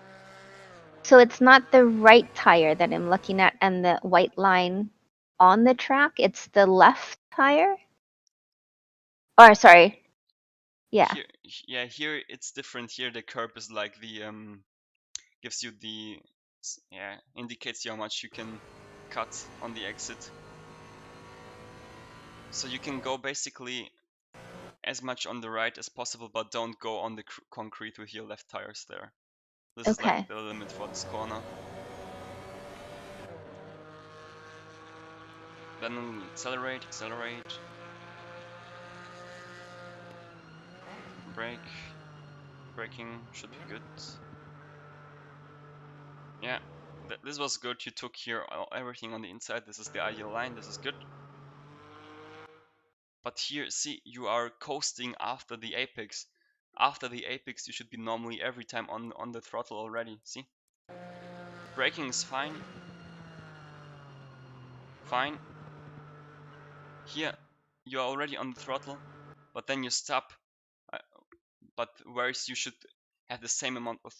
so it's not the right tire that I'm looking at and the white line on the track. It's the left tire. Or sorry. Yeah. Here it's different. Here the curb is like the gives you the indicates you how much you can cut on the exit. So you can go basically as much on the right as possible, but don't go on the concrete with your left tires there. This is like Okay. the limit for this corner. Then accelerate. Brake. Braking should be good. Yeah, this was good. You took here everything on the inside. This is the ideal line. This is good. But here, see, you are coasting after the apex. After the apex, you should be normally every time on the throttle already. See, braking is fine. Fine. Here, you are already on the throttle, but then you stop. Uh, but whereas you should have the same amount of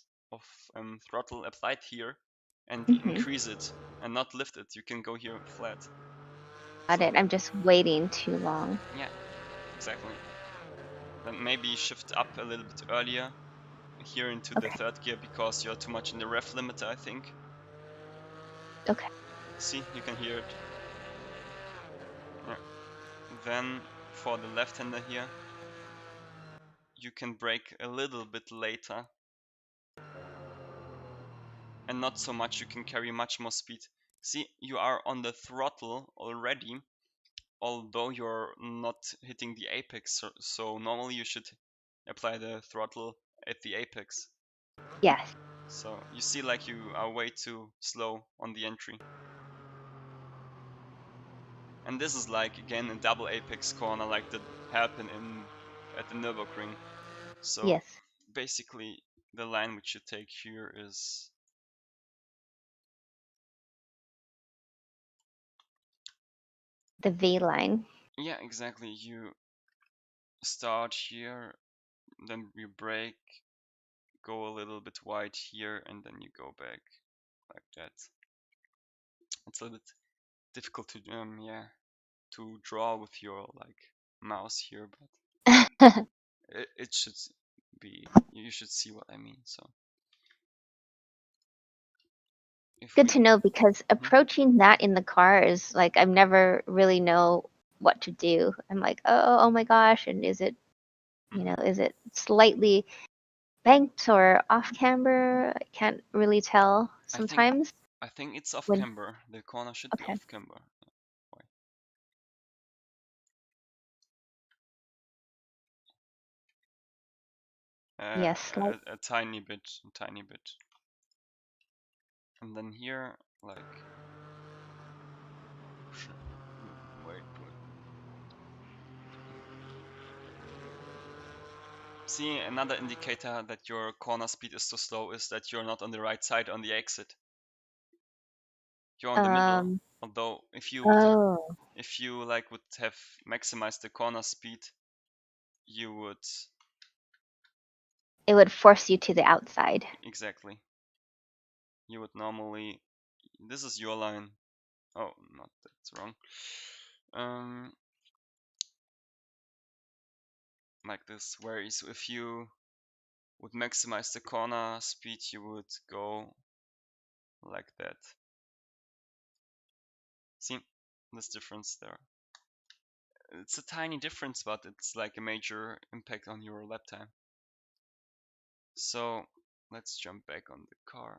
throttle applied here and Mhm. increase it and not lift it. You can go here flat. Got So it. I'm just waiting too long. yeah, exactly. Then maybe shift up a little bit earlier here into the Okay. third gear because you're too much in the ref limiter, I think. Okay. See, you can hear it. Yeah. Then for the left-hander here, you can brake a little bit later and not so much. You can carry much more speed. See, you are on the throttle already, although you're not hitting the apex. So normally you should apply the throttle at the apex. Yes. So you see, like, you are way too slow on the entry. And this is like again a double apex corner like that happened at the Nürburgring. So Yes, basically the line which you take here is the V line. yeah, exactly. You start here, then you brake, go a little bit wide here, and then you go back like that. It's a little bit difficult to to draw with your like mouse here, but it should be, you should see what I mean. So if Good we to know, because approaching that in the car is like I've never really know what to do. I'm like, oh my gosh, and is it, is it slightly banked or off camber? I can't really tell sometimes. I think it's off When camber. The corner should be Okay, off camber. yes, like A tiny bit, and then here like wait. See, another indicator that your corner speed is too slow is that you're not on the right side on the exit. You're on the middle. Although if you like would have maximized the corner speed, you would it would force you to the outside. exactly. You would normally, this is your line. Oh, not that's wrong. Like this. Whereas if you would maximize the corner speed, you would go like that. See this difference there? It's a tiny difference, but it's like a major impact on your lap time. So let's jump back on the car.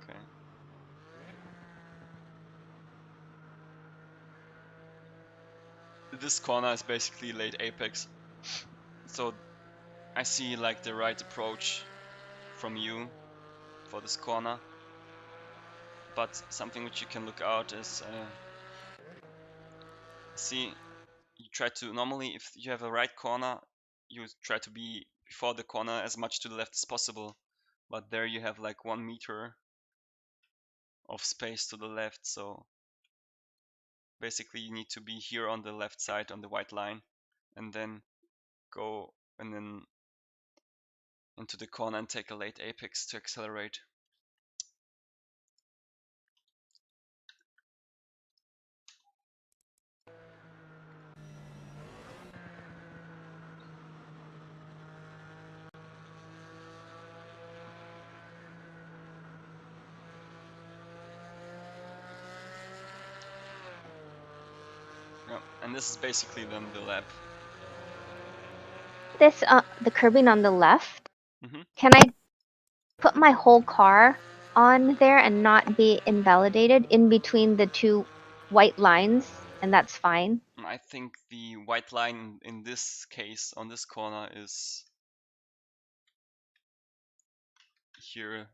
Okay. This corner is basically late apex. So I see like the right approach from you for this corner. But something which you can look out is, see, you try to, normally if you have a right corner, you try to be before the corner as much to the left as possible. But there you have like 1 meter of space to the left, so basically you need to be here on the left side on the white line and then go and then into the corner and take a late apex to accelerate. Yeah, and this is basically then the lap. This the curbing on the left. Mm-hmm. Can I put my whole car on there and not be invalidated in between the two white lines, and that's fine? I think the white line in this case on this corner is here.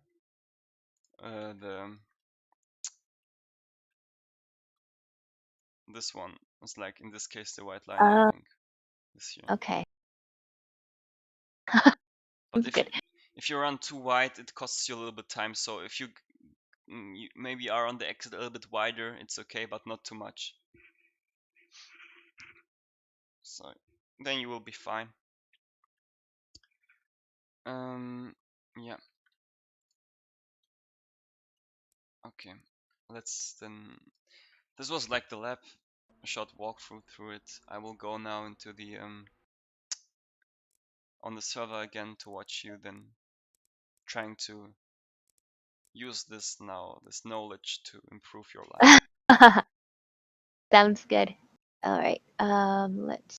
This one is like in this case the white line, I think. This here. Okay. But Good. if you run too wide, it costs you a little bit time. So if you maybe are on the exit a little bit wider, it's okay, but not too much. So then you will be fine. Yeah. Okay. Let's then. This was like the lab, a short walkthrough through it. I will go now into the on the server again to watch you then trying to use this knowledge to improve your life. Sounds good. All right. Let's.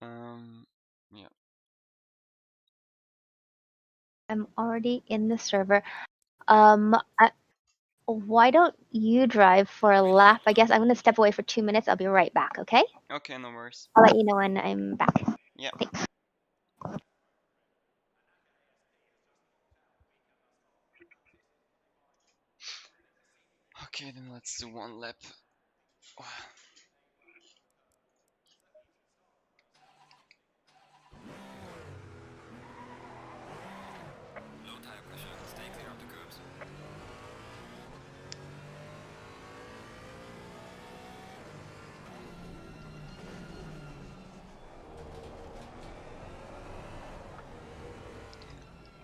Yeah. I'm already in the server. I Why don't you drive for a lap? I guess I'm gonna step away for 2 minutes. I'll be right back, okay? Okay, no worries. I'll let you know when I'm back. Yeah. Thanks. Okay, then let's do one lap. Low tire pressure, stay clear of the curbs.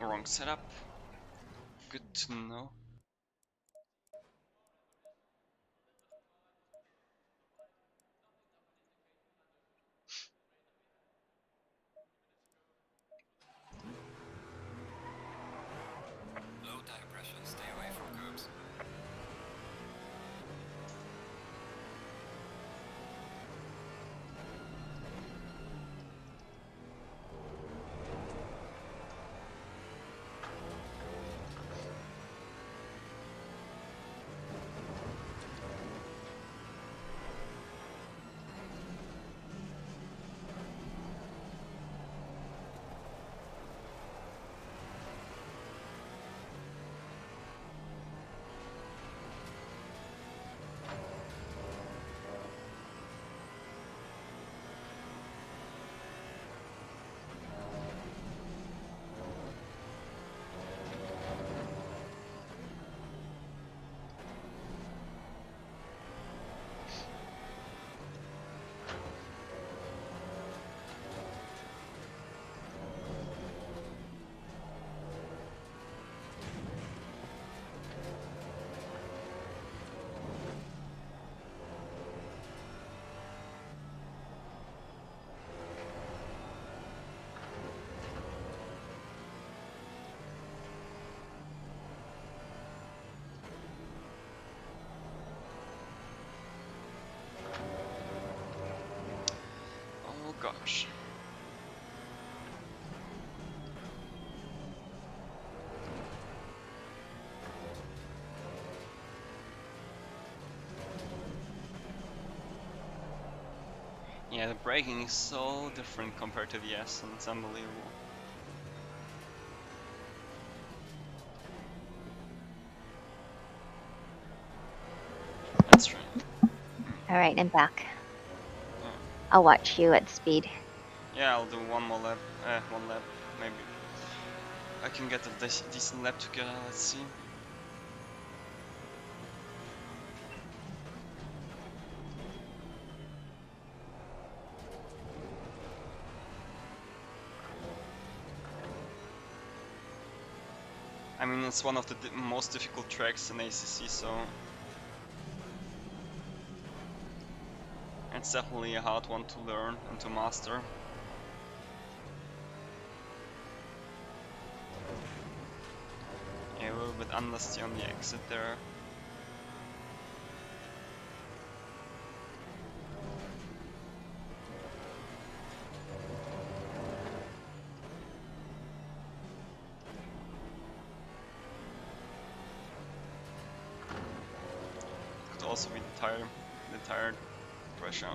Wrong setup. Good to know. Low tire pressure, stay away from curbs. Oh gosh. Yeah, the braking is so different compared to the S, and it's unbelievable. That's true. All right, I'm back. Oh. I'll watch you at speed. Yeah, I'll do one more lap. One lap. Maybe I can get a decent lap together. Let's see. I mean, it's one of the most difficult tracks in ACC, so it's definitely a hard one to learn and to master. Yeah, a little bit unlusty on the exit there. Could also be the tire pressure.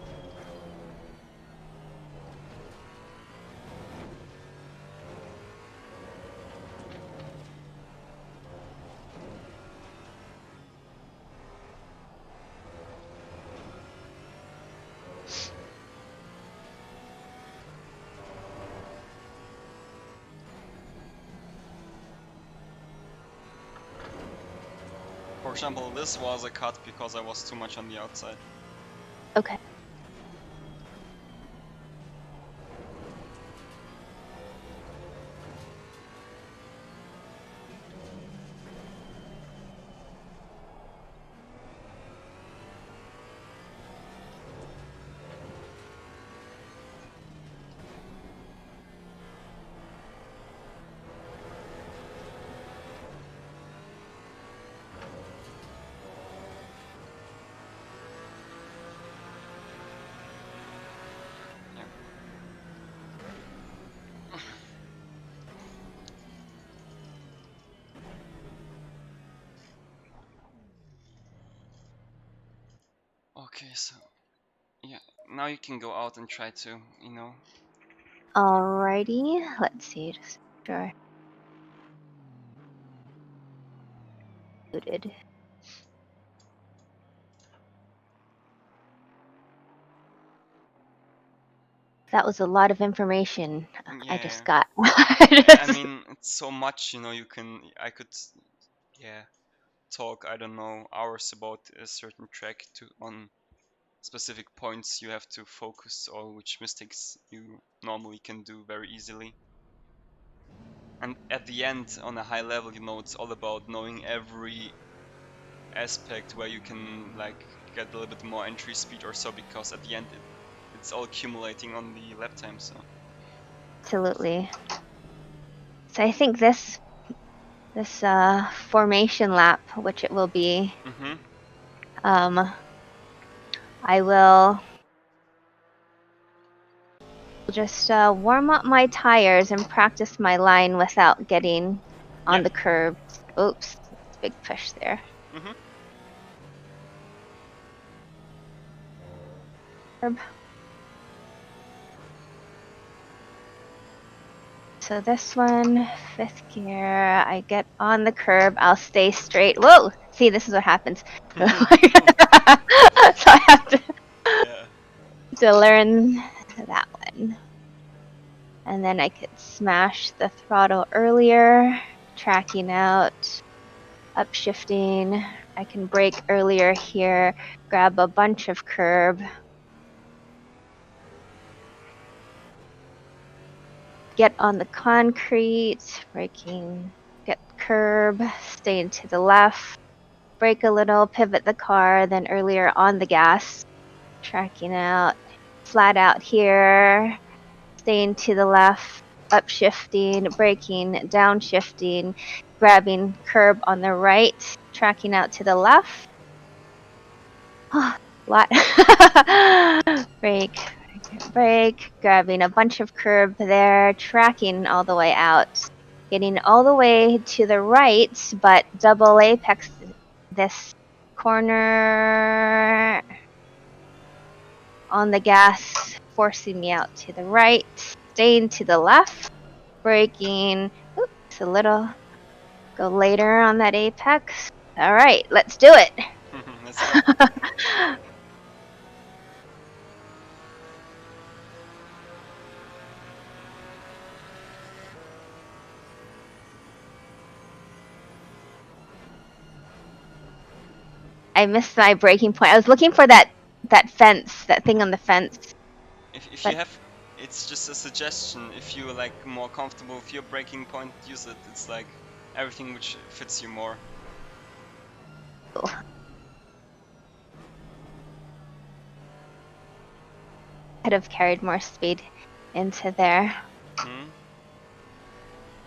For example, this was a cut because I was too much on the outside. Okay. Okay, so yeah, now you can go out and try to, Alrighty, let's see. Just sure. Loaded. That was a lot of information I yeah. just got. I mean, it's so much, I could, yeah, talk, I don't know, hours about a certain track on specific points you have to focus, or which mistakes you normally can do very easily. And at the end, on a high level, it's all about knowing every aspect where you can like get a little bit more entry speed or so, because at the end it's all accumulating on the lap time. So Absolutely. So I think this formation lap, which it will be, I will just warm up my tires and practice my line without getting on the curb. Oops, big push there. Curb. So this one, 5th gear, I get on the curb, I'll stay straight. Whoa! See, this is what happens. So I have to learn that one. And then I could smash the throttle earlier, tracking out, upshifting. I can brake earlier here, grab a bunch of curb. Get on the concrete, braking, get curb, staying to the left, brake a little, pivot the car, then earlier on the gas, tracking out, flat out here, staying to the left, upshifting, braking, downshifting, grabbing curb on the right, tracking out to the left. Lot. Brake, grabbing a bunch of curb there, tracking all the way out, getting all the way to the right, but double apex this corner on the gas, forcing me out to the right, staying to the left, braking. Oops, a little. Go later on that apex. All right, let's do it. Let's go. I missed my braking point. I was looking for that fence, that thing on the fence. If you have, it's just a suggestion. If you like more comfortable with your braking point, use it. It's like everything which fits you more. Could have carried more speed into there.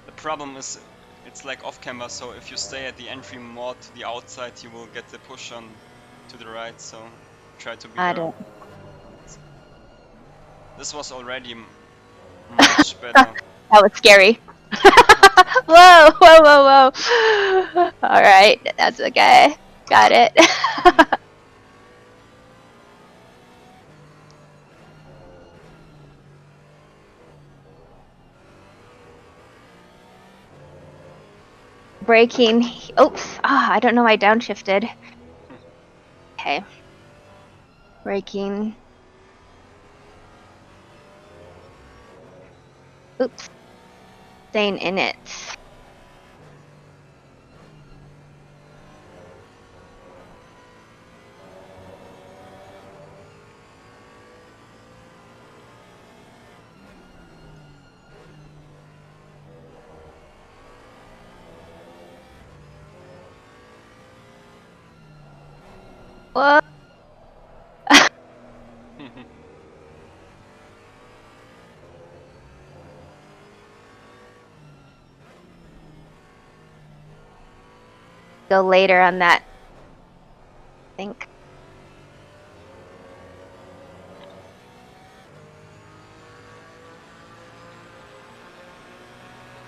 The problem is it's like off camber, so if you stay at the entry more to the outside, you will get the push on to the right, so try to be there. This was already much better. That was scary. Whoa, whoa, whoa, whoa. Alright, that's okay. Got it. Braking. Oops. I don't know why I downshifted. Okay. Braking. Oops. Staying in it. Whoa. Go later on that, I think.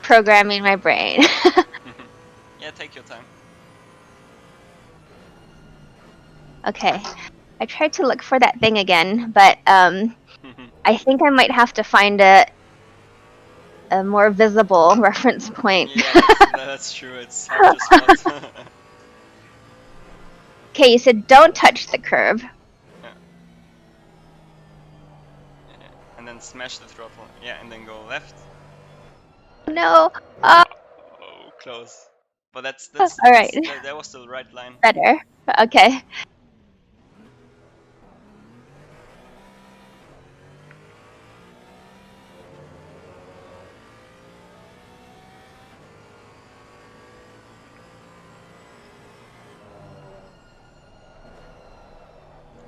Programming my brain. Yeah, take your time. Okay. I tried to look for that thing again, but I think I might have to find a more visible reference point. Yeah, that's true. It's hard to spot. Okay, you said don't touch the curb. Yeah. Yeah. And then smash the throttle. Yeah, and then go left. No. Oh, close. But All right. that was the right line. Better. Okay.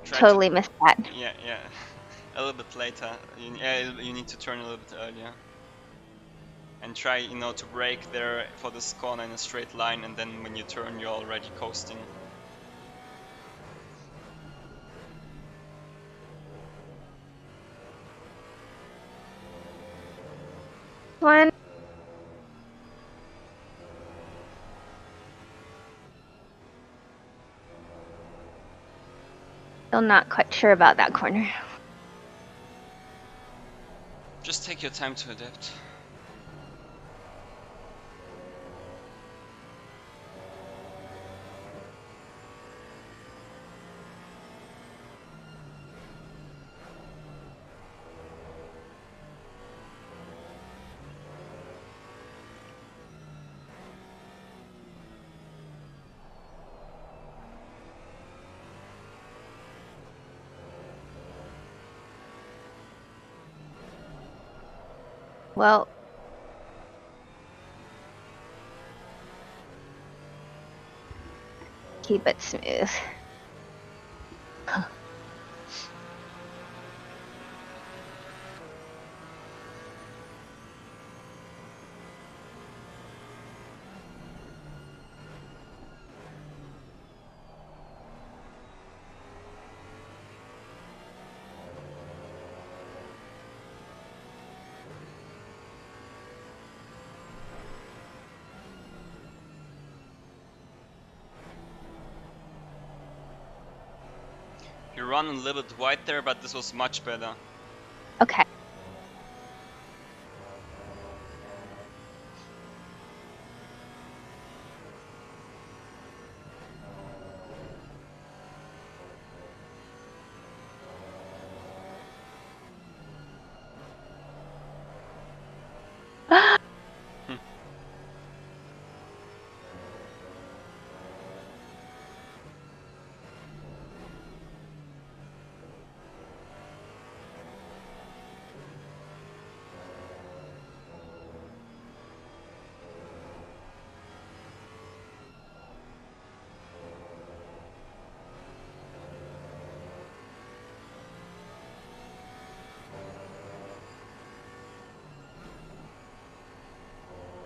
Totally missed that. Yeah, yeah. A little bit later. You need to turn a little bit earlier. And try, to brake there for this corner in a straight line, and then when you turn, you're already coasting. One. Still not quite sure about that corner. Just take your time to adapt. Well, keep it smooth. You run a little bit wide there, but this was much better. Okay.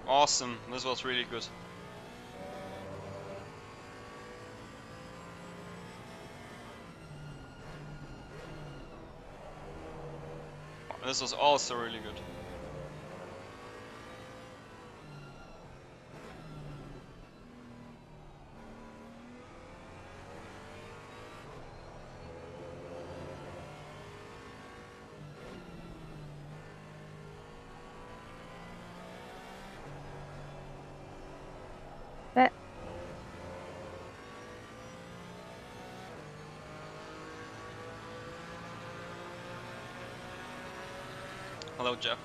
Awesome, this was really good. This was also really good. But Hello, Jeff.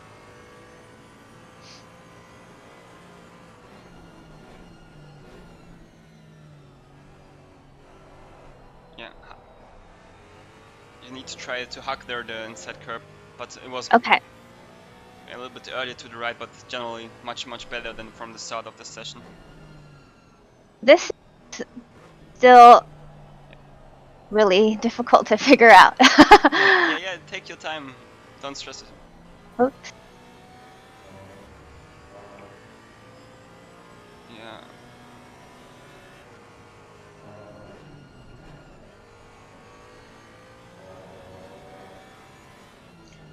Yeah. You need to try to hug there the inside curb, but it was okay. a little bit earlier to the right, but generally much better than from the start of the session. This is still really difficult to figure out. yeah, take your time. Don't stress it. Oops. Yeah.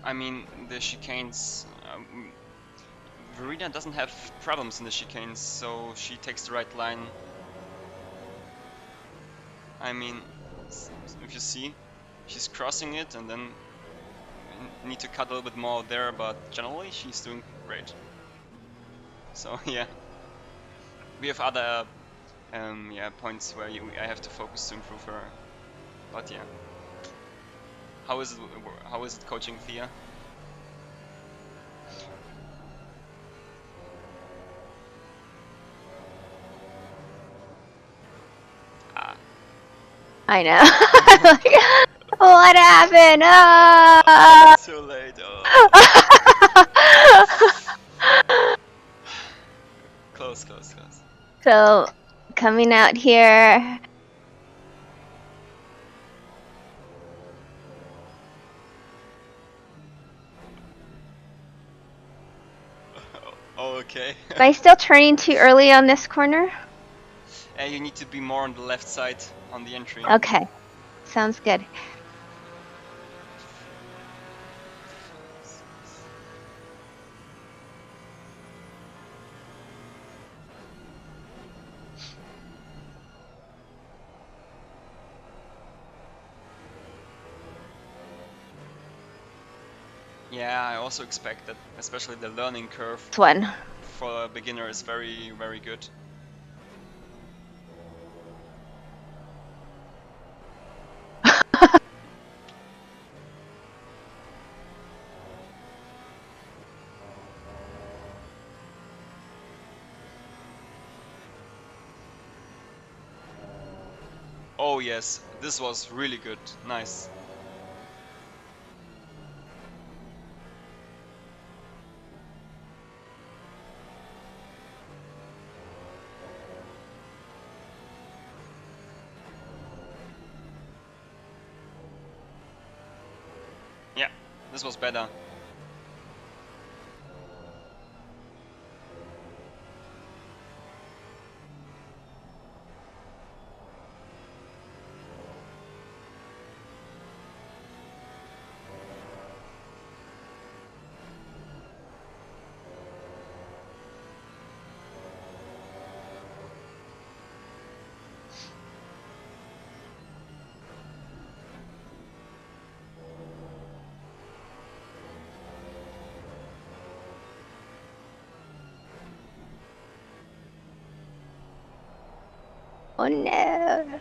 I mean, the chicanes. Verena doesn't have problems in the chicanes, so she takes the right line. I mean, if you see, she's crossing it, and then you need to cut a little bit more there, but generally she's doing great. So yeah, we have other points where I have to focus to improve her, but yeah. How is it coaching Thea? Ah. I know. Like, what happened? Ah! Too late. Oh. Close. So, coming out here. Oh, okay. Am I still turning too early on this corner? You need to be more on the left side on the entry. Okay, sounds good. Yeah, I also expect that, especially the learning curve This one. for a beginner is very, very good. Oh yes, this was really good. Nice. Yeah, this was better. Oh no.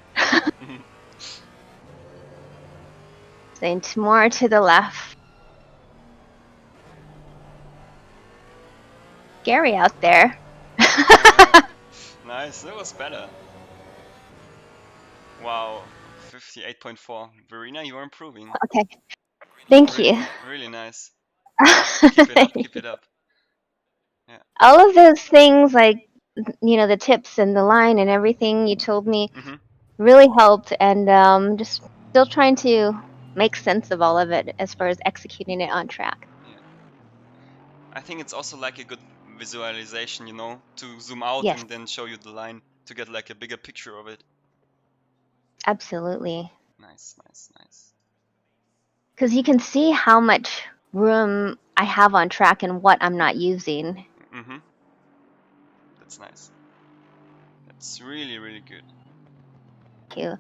Staying more to the left. Scary out there. Nice, that was better. Wow, 58.4. Verena, you're improving. Okay. Thank you. Really nice. Keep it up. Yeah. All of those things, like, the tips and the line and everything you told me really helped, and just still trying to make sense of all of it as far as executing it on track. Yeah. I think it's also like a good visualization, to zoom out Yes, and then show you the line to get like a bigger picture of it. absolutely. Nice. Because you can see how much room I have on track and what I'm not using. Mm-hmm. That's nice. That's really, really good. Thank you.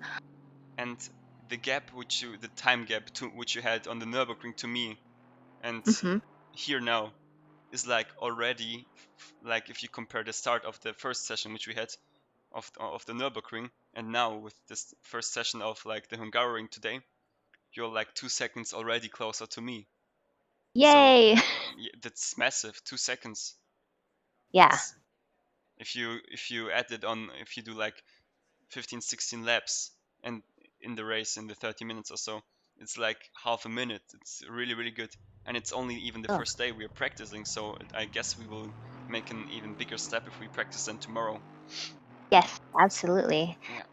And the time gap which you had on the Nürburgring to me, and here now, is like already, like if you compare the start of the first session which we had of the Nürburgring, and now with this first session of like the Hungaroring today, you're like 2 seconds already closer to me. Yay! So that's massive. 2 seconds. Yeah. That's, if you add it on, if you do like 15-16 laps and in the race in the 30 minutes or so, it's like half a minute. It's really, really good, and it's only even the Oh. first day we are practicing, so I guess we will make an even bigger step if we practice then tomorrow. Yes, absolutely. Yeah.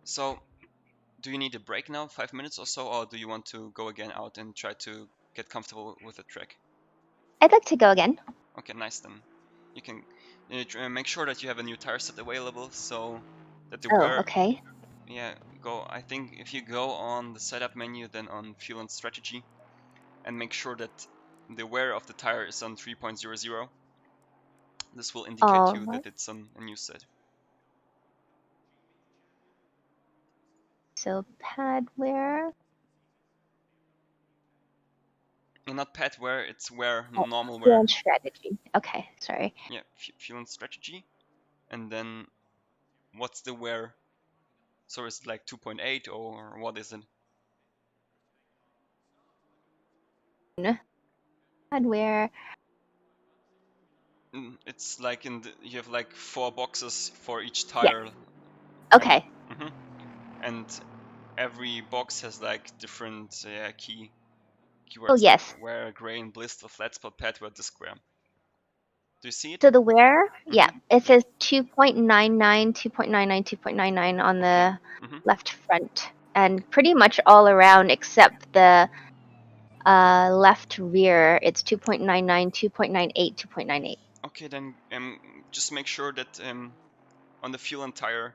So do you need a break now, 5 minutes or so, or do you want to go again out and try to get comfortable with the track? I'd like to go again. Okay, nice. Then you can make sure that you have a new tire set available, so that the wear. Okay. Yeah, go. I think if you go on the setup menu, then on fuel and strategy, and make sure that the wear of the tire is on 3.00. This will indicate you that it's on a new set. So pad wear. Not pad wear, it's wear, Oh, normal fuel wear. and strategy. Okay, sorry. Yeah, fuel and strategy. And then what's the wear? So is it like 2.8 or what is it? Pad wear. It's like you have like 4 boxes for each Yeah. tire. Okay. And every box has like different keywords. Oh yes. Like wear, grain, blister, flat spot, pad wear, disc wear. Do you see it? So the wear, yeah, it says 2.99, 2.99, 2.99 on the left front, and pretty much all around except the left rear, it's 2.99, 2.98, 2.98. Okay, then just make sure that on the fuel and tire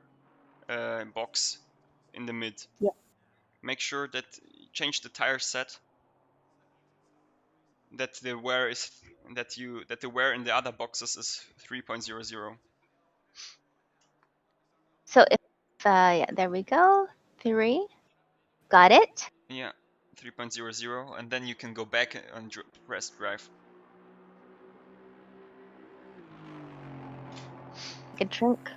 box in the mid, Yeah. make sure that change the tire set, that the wear is that the wear in the other boxes is 3.00. So if yeah, there we go. 3. Got it. Yeah, 3.00, and then you can go back and press drive. Good drink.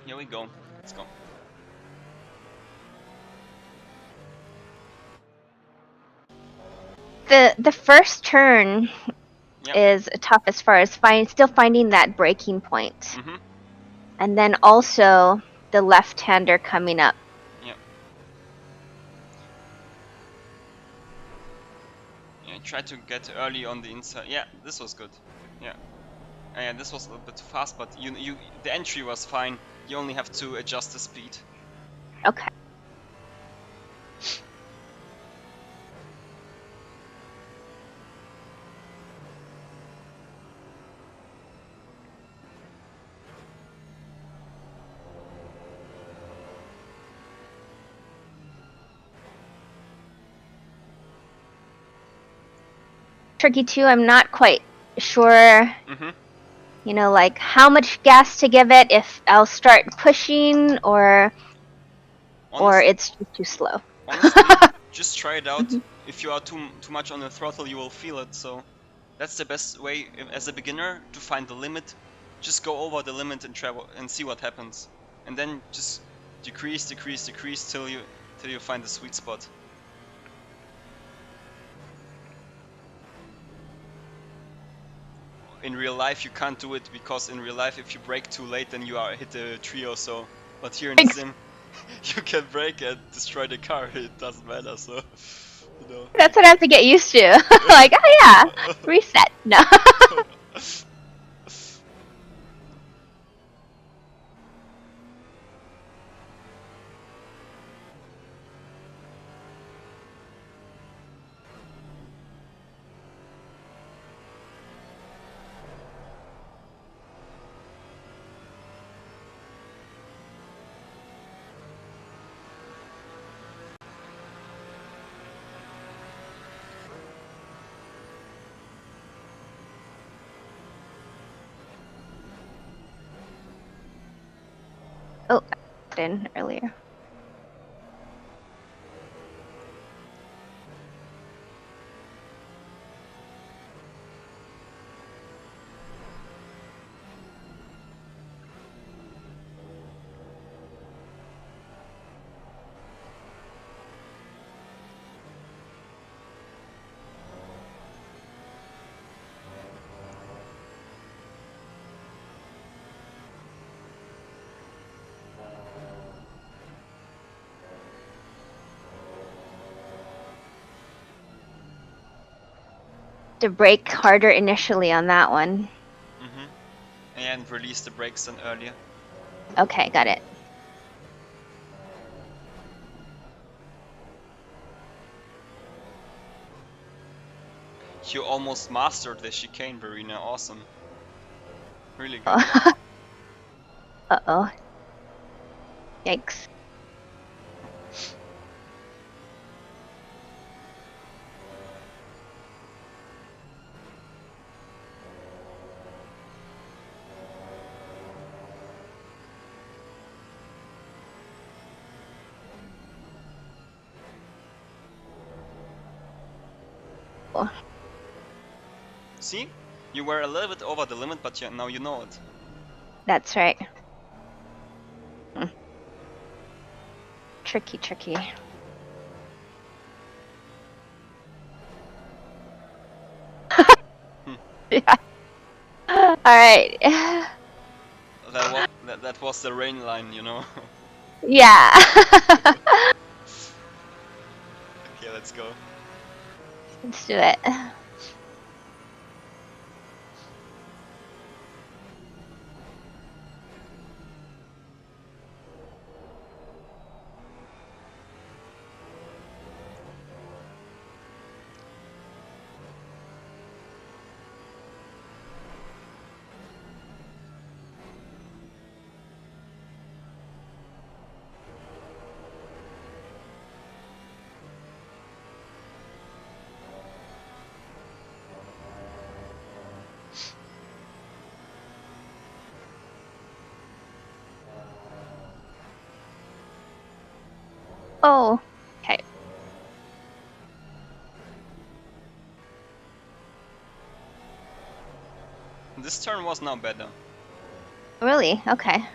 Here we go. Let's go. The first turn is tough as far as still finding that braking point. And then also the left-hander coming up. Yeah. Yeah, try to get early on the inside. Yeah, this was good. Yeah. Yeah, this was a little bit too fast, but the entry was fine. You only have to adjust the speed. Okay. Tricky too. I'm not quite sure. You know, like how much gas to give it, if I'll start pushing or it's just too slow. Honestly, just try it out. If you are too much on the throttle, you will feel it. So that's the best way as a beginner to find the limit. Just go over the limit and travel and see what happens, and then just decrease till you find the sweet spot. In real life you can't do it, because in real life if you brake too late then you hit a tree or so. But here in the sim you can brake and destroy the car. It doesn't matter. So you know. That's what I have to get used to. Like, oh yeah, reset. No. Oh, I put in earlier. To brake harder initially on that one. And release the brakes then earlier. Okay, got it. You almost mastered the chicane, Verena. Awesome. Really good. Uh-oh. Yikes. Oh, See? You were a little bit over the limit, but now you know it. that's right. Tricky, tricky. Yeah. All right. That was the rain line, you know. Yeah. Okay, let's go. Let's do it. Oh, okay. This turn was now better. Really? Okay.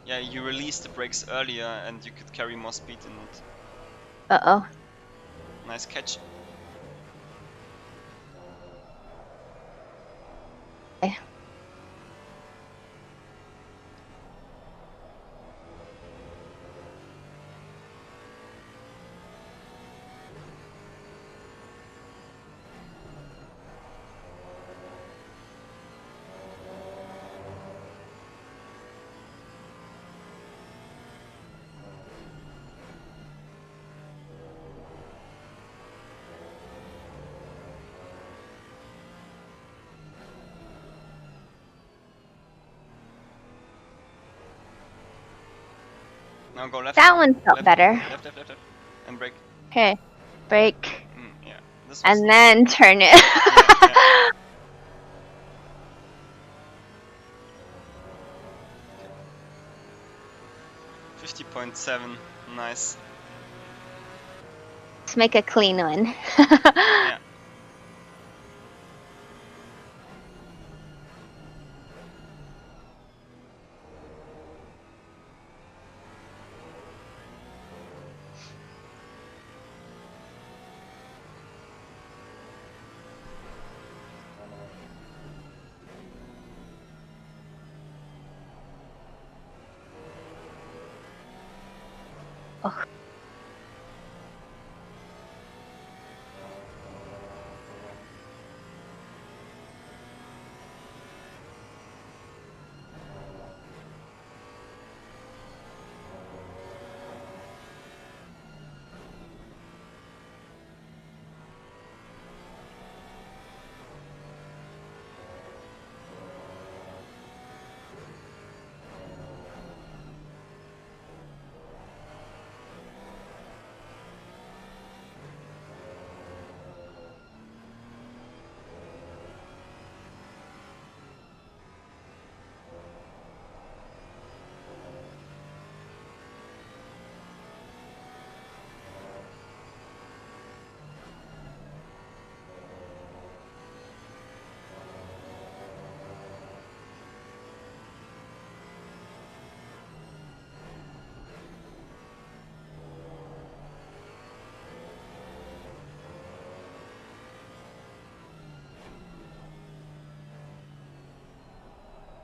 Yeah, you released the brakes earlier and you could carry more speed in it. Uh-oh. Nice catch. Okay. Now go left. That one felt Left, better. left, left, left, left. And brake. Okay. Brake. Yeah. This was And then turn it. yeah. 50.7. Nice. Let's make a clean one. Yeah. Oh.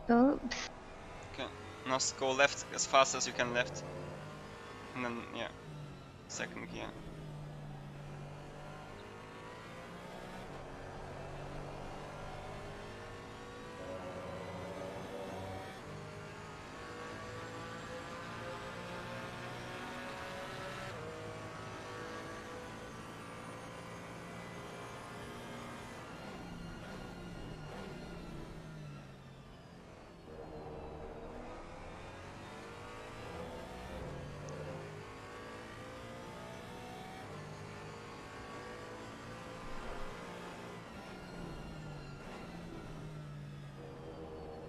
Oops. Okay. Now go left as fast as you can left. And then, yeah. Second gear.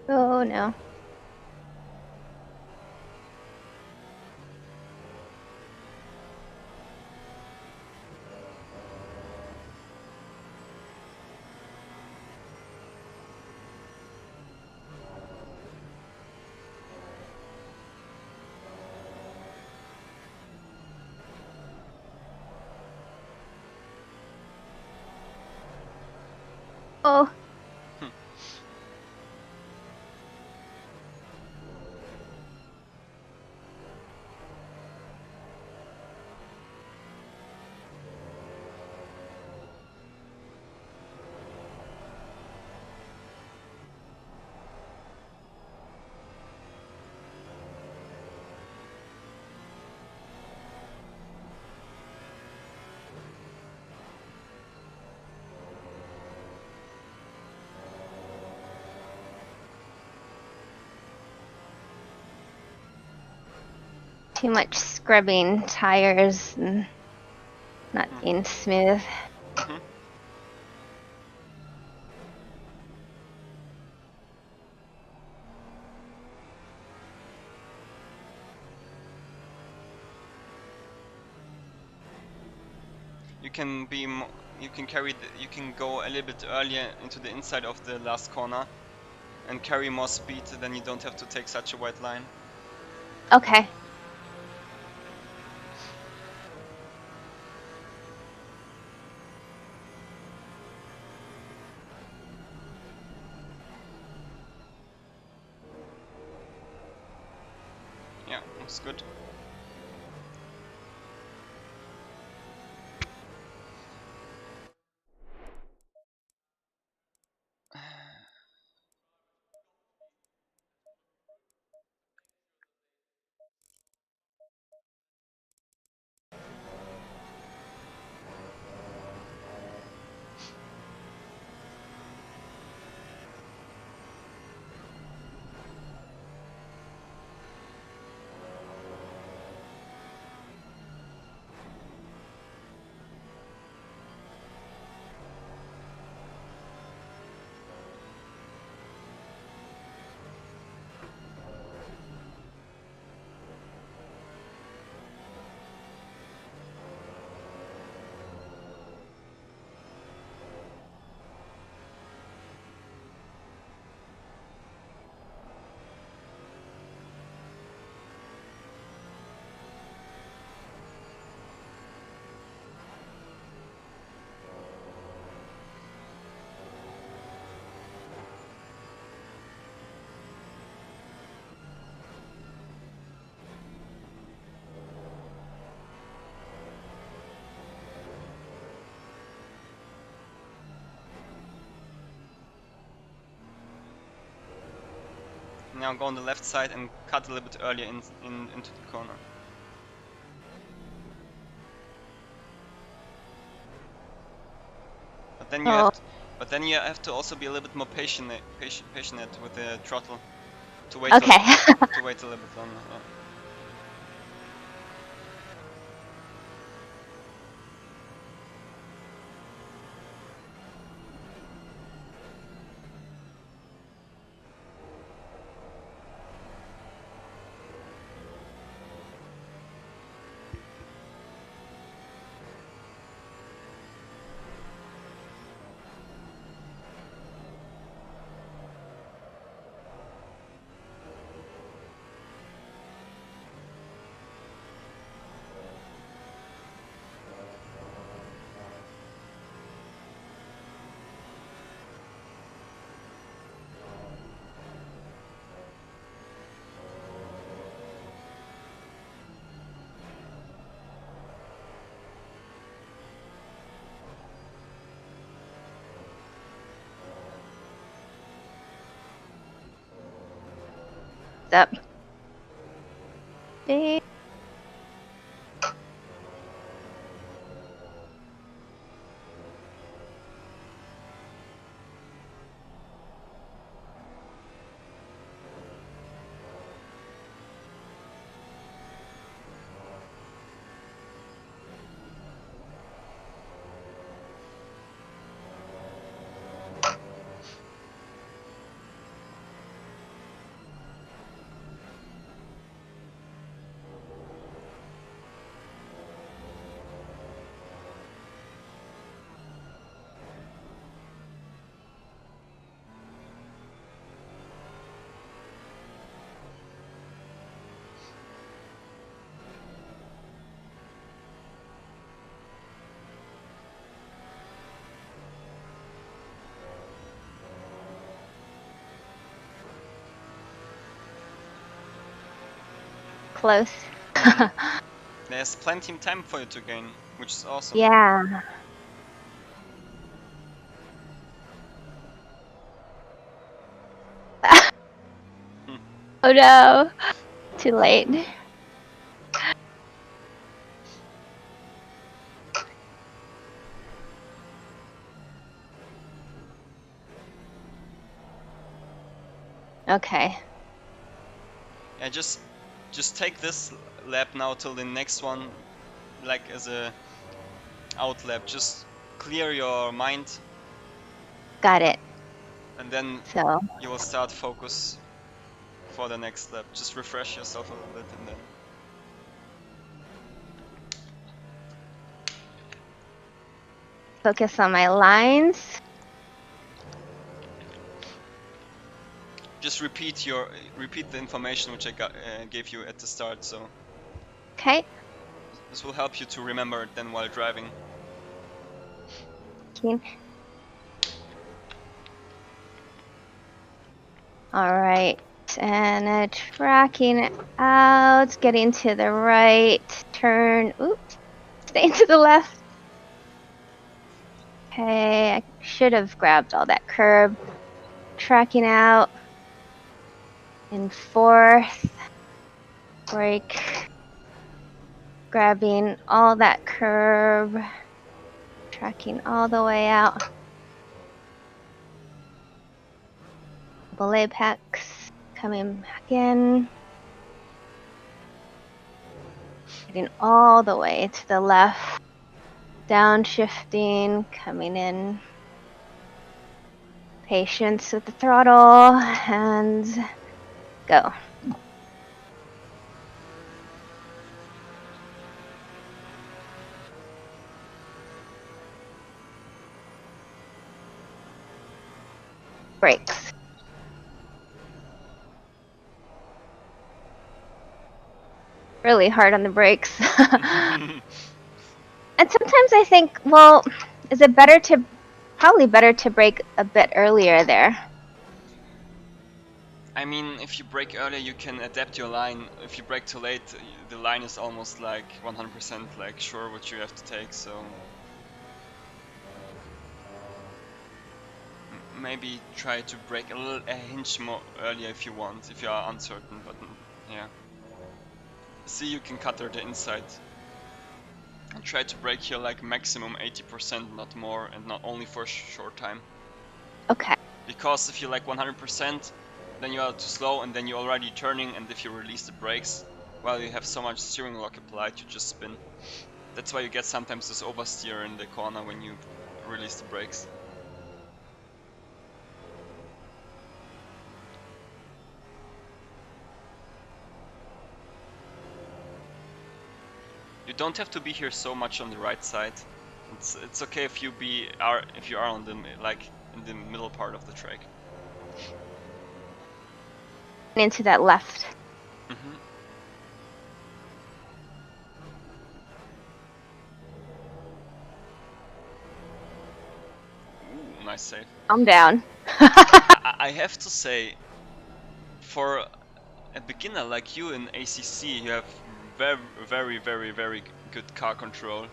Oh no. Oh. Too much scrubbing tires and not being smooth. Mhm. You can be you can you can go a little bit earlier into the inside of the last corner and carry more speed, then you don't have to take such a wide line. Okay. Yeah, looks good. Now go on the left side and cut a little bit earlier into the corner. But then you Oh. you have to also be a little bit more patient with the throttle to wait Okay. to wait a little bit longer. Yeah. Up. Beep. close. There's plenty of time for you to gain, which is awesome. Yeah. Oh no. Too late. Okay. Yeah, just take this lap now till the next one, like as a out lap. Just clear your mind, Got it. and then So, you will start focus for the next lap. Just refresh yourself a little bit, and then focus on my lines. just repeat the information which I gave you at the start. So Okay. this will help you to remember it then while driving. Keen. Alright. And tracking it out. Getting to the right. Turn. Oops. Staying to the left. Okay. I should have grabbed all that curb. Tracking out. In fourth. Brake. Grabbing all that curb. Tracking all the way out. Double apex. Coming back in. Getting all the way to the left. Downshifting. Coming in. Patience with the throttle. And go. Brakes. Really hard on the brakes. And sometimes I think, well, is it better to, probably better to brake a bit earlier there. I mean, if you brake earlier, you can adapt your line. If you brake too late, the line is almost like 100% like sure what you have to take. So maybe try to brake a hinge more earlier if you want, if you are uncertain. But yeah, see, you can cut the inside. And try to brake here like maximum 80%, not more, and not only for a short time. Okay. Because if you're like 100%, then you are too slow, and then you're already turning, and if you release the brakes, well, you have so much steering lock applied, you just spin. That's why you get sometimes this oversteer in the corner when you release the brakes. You don't have to be here so much on the right side. It's okay if you are on the like in the middle part of the track. Into that left. Mm-hmm. Ooh, nice save. I'm down. I have to say, for a beginner like you in ACC, you have very good car control.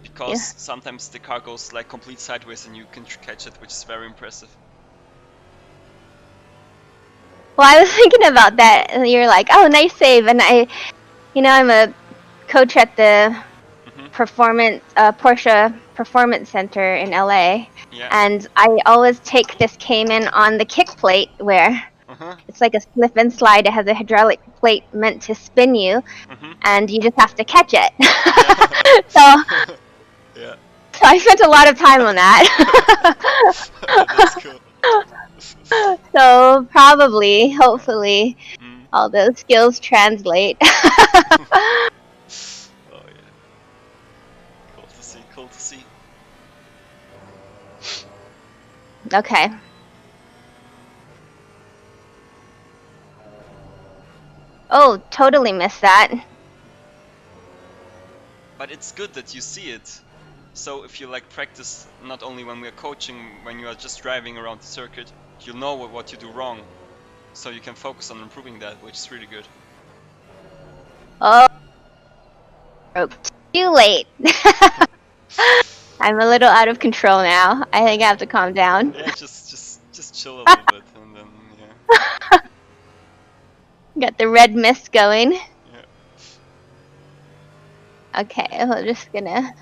Because sometimes the car goes like complete sideways and you can catch it, which is very impressive. Well, I was thinking about that, and you're like, oh, nice save. And I'm a coach at the Porsche Performance Center in LA. Yeah. And I always take this Cayman on the kick plate where it's like a slip and slide. It has a hydraulic plate meant to spin you, and you just have to catch it. Yeah. So I spent a lot of time on that. That's cool. So probably, hopefully, all those skills translate. Oh yeah. Cool to see. Okay. Oh, totally missed that. But it's good that you see it. So if you like practice, not only when we're coaching, when you are just driving around the circuit, you'll know what you do wrong. So you can focus on improving that, which is really good. Oh, too late. I'm a little out of control now. I think I have to calm down. Yeah, just chill a little bit, and then yeah. Got the red mist going. Yeah. Okay, we're just gonna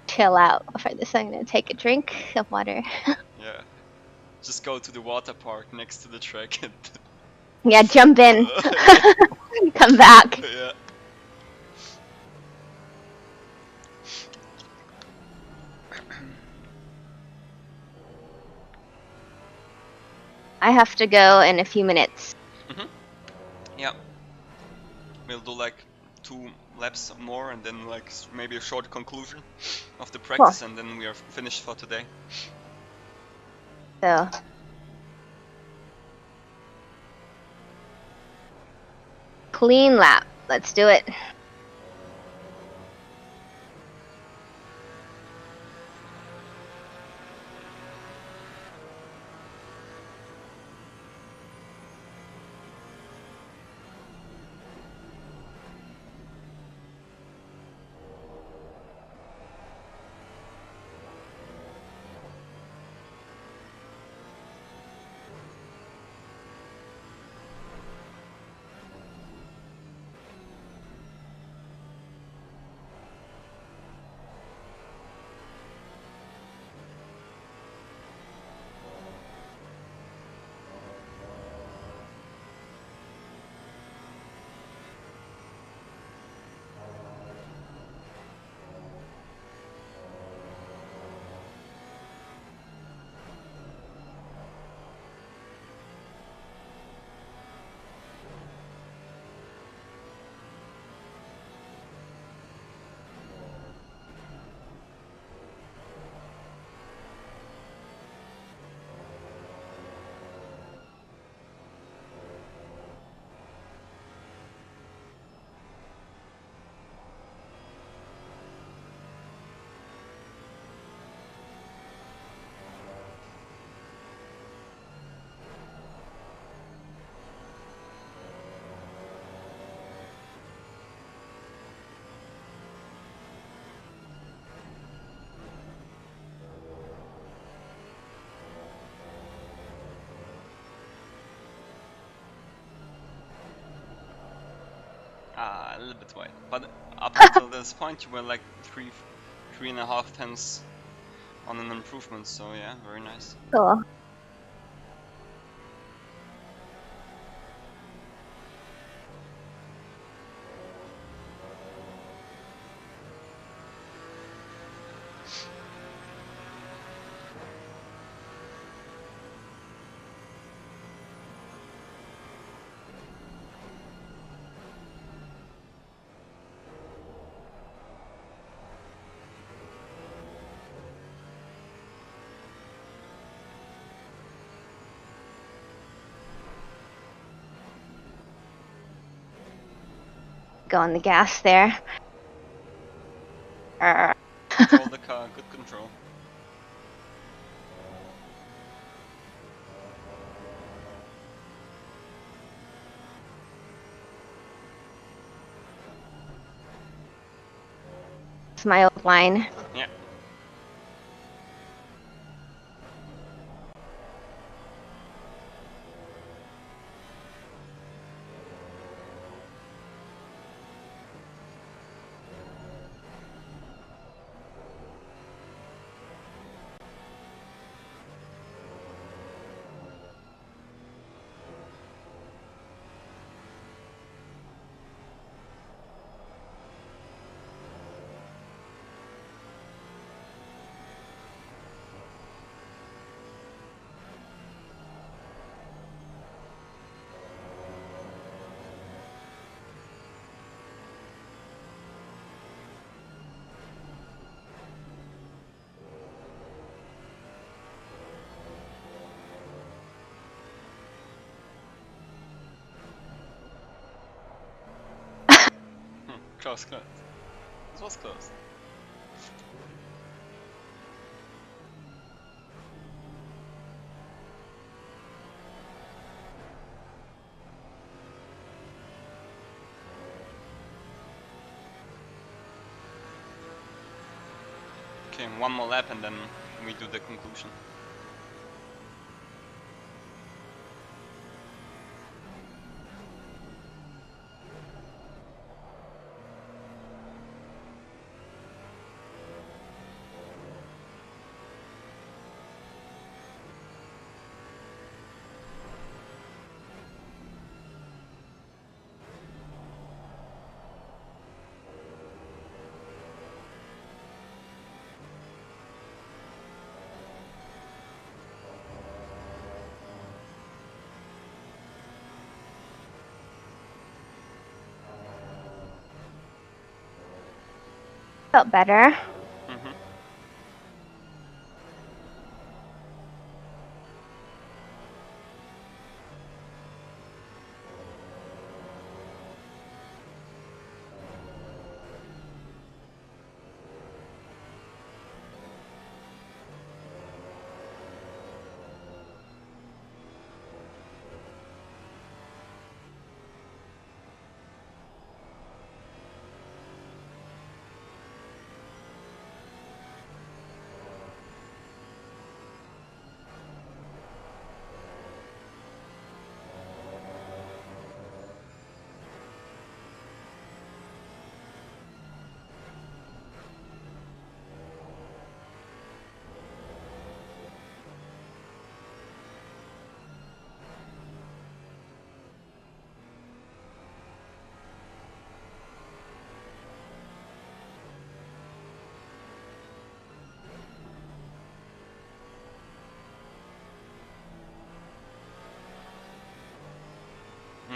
chill out for this. I'm gonna take a drink of water. Yeah. Just go to the water park next to the track and Yeah, jump in. yeah. Come back. Yeah. I have to go in a few minutes. Yeah. We'll do like 2 laps more and then like maybe a short conclusion of the practice, and then we are finished for today. So, clean lap. Let's do it. A little bit wide, but up until this point you were like 3.5 tenths on an improvement, so yeah, very nice. Cool. Go on the gas there. Control the car, good control. It's my old line. Yeah. Close. This was close. Okay, one more lap and then we do the conclusion. Felt better. Mm-hmm.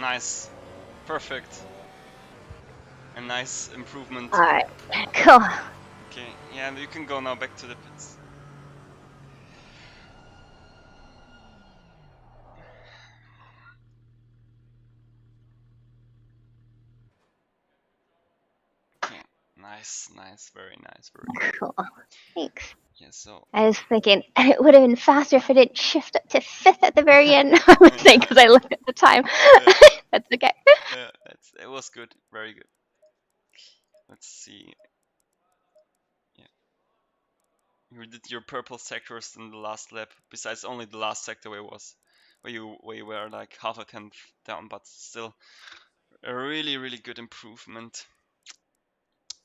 Nice. Perfect. A nice improvement. All right. Cool. Okay, yeah, you can go now back to the pits. Okay, nice, very nice, very Cool. Thanks. yeah. So I was thinking it would have been faster if I didn't shift up to fifth at the very end. I was saying because I looked at the time. That's okay. it was good, very good. Let's see. Yeah, you did your purple sectors in the last lap. Besides only the last sector where you were like half a tenth down, but still a really good improvement.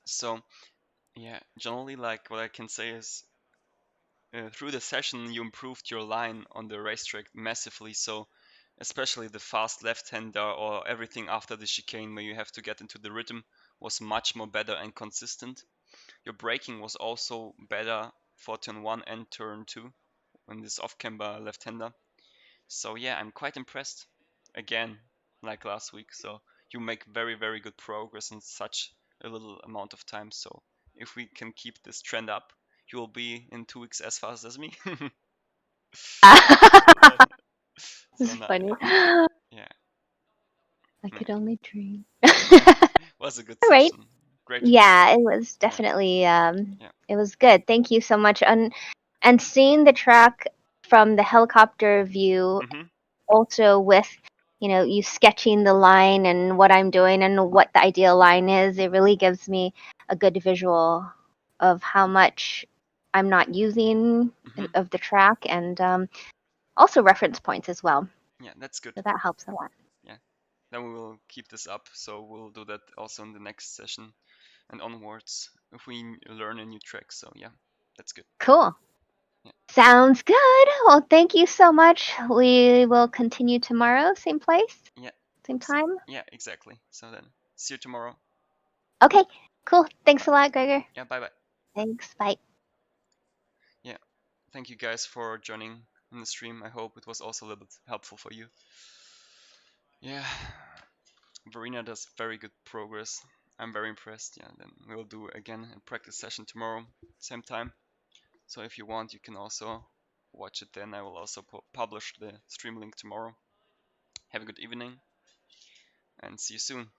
So yeah, generally like what I can say is through the session you improved your line on the racetrack massively. So especially the fast left-hander or everything after the chicane where you have to get into the rhythm was much more better and consistent. Your braking was also better for turn 1 and turn 2 on this off-camber left-hander. So yeah, I'm quite impressed again, like last week. So you make very good progress in such a little amount of time. So if we can keep this trend up, you will be in 2 weeks as fast as me. This So is now, funny. yeah, I could only dream. was a good All right. session. Great. Yeah, it was definitely Yeah. it was good. Thank you so much. And seeing the track from the helicopter view Mm-hmm. also with you sketching the line and what I'm doing and what the ideal line is, it really gives me a good visual of how much I'm not using Mm-hmm. of the track, and also reference points as well. Yeah, that's good. So that helps a lot. Yeah. Then we will keep this up. So we'll do that also in the next session and onwards if we learn a new track. So yeah, that's good. Cool. Yeah. Sounds good. Well, thank you so much. We will continue tomorrow, same place, Yeah. same time. Yeah, exactly. So then, see you tomorrow. Okay, cool. Thanks a lot, Gregor. Yeah, bye bye. Thanks. Bye. Yeah, thank you guys for joining in the stream. I hope it was also a little bit helpful for you. Yeah, Verena does very good progress. I'm very impressed. Yeah, then we'll do again a practice session tomorrow, same time. So if you want, you can also watch it then. I will also publish the stream link tomorrow. Have a good evening and see you soon.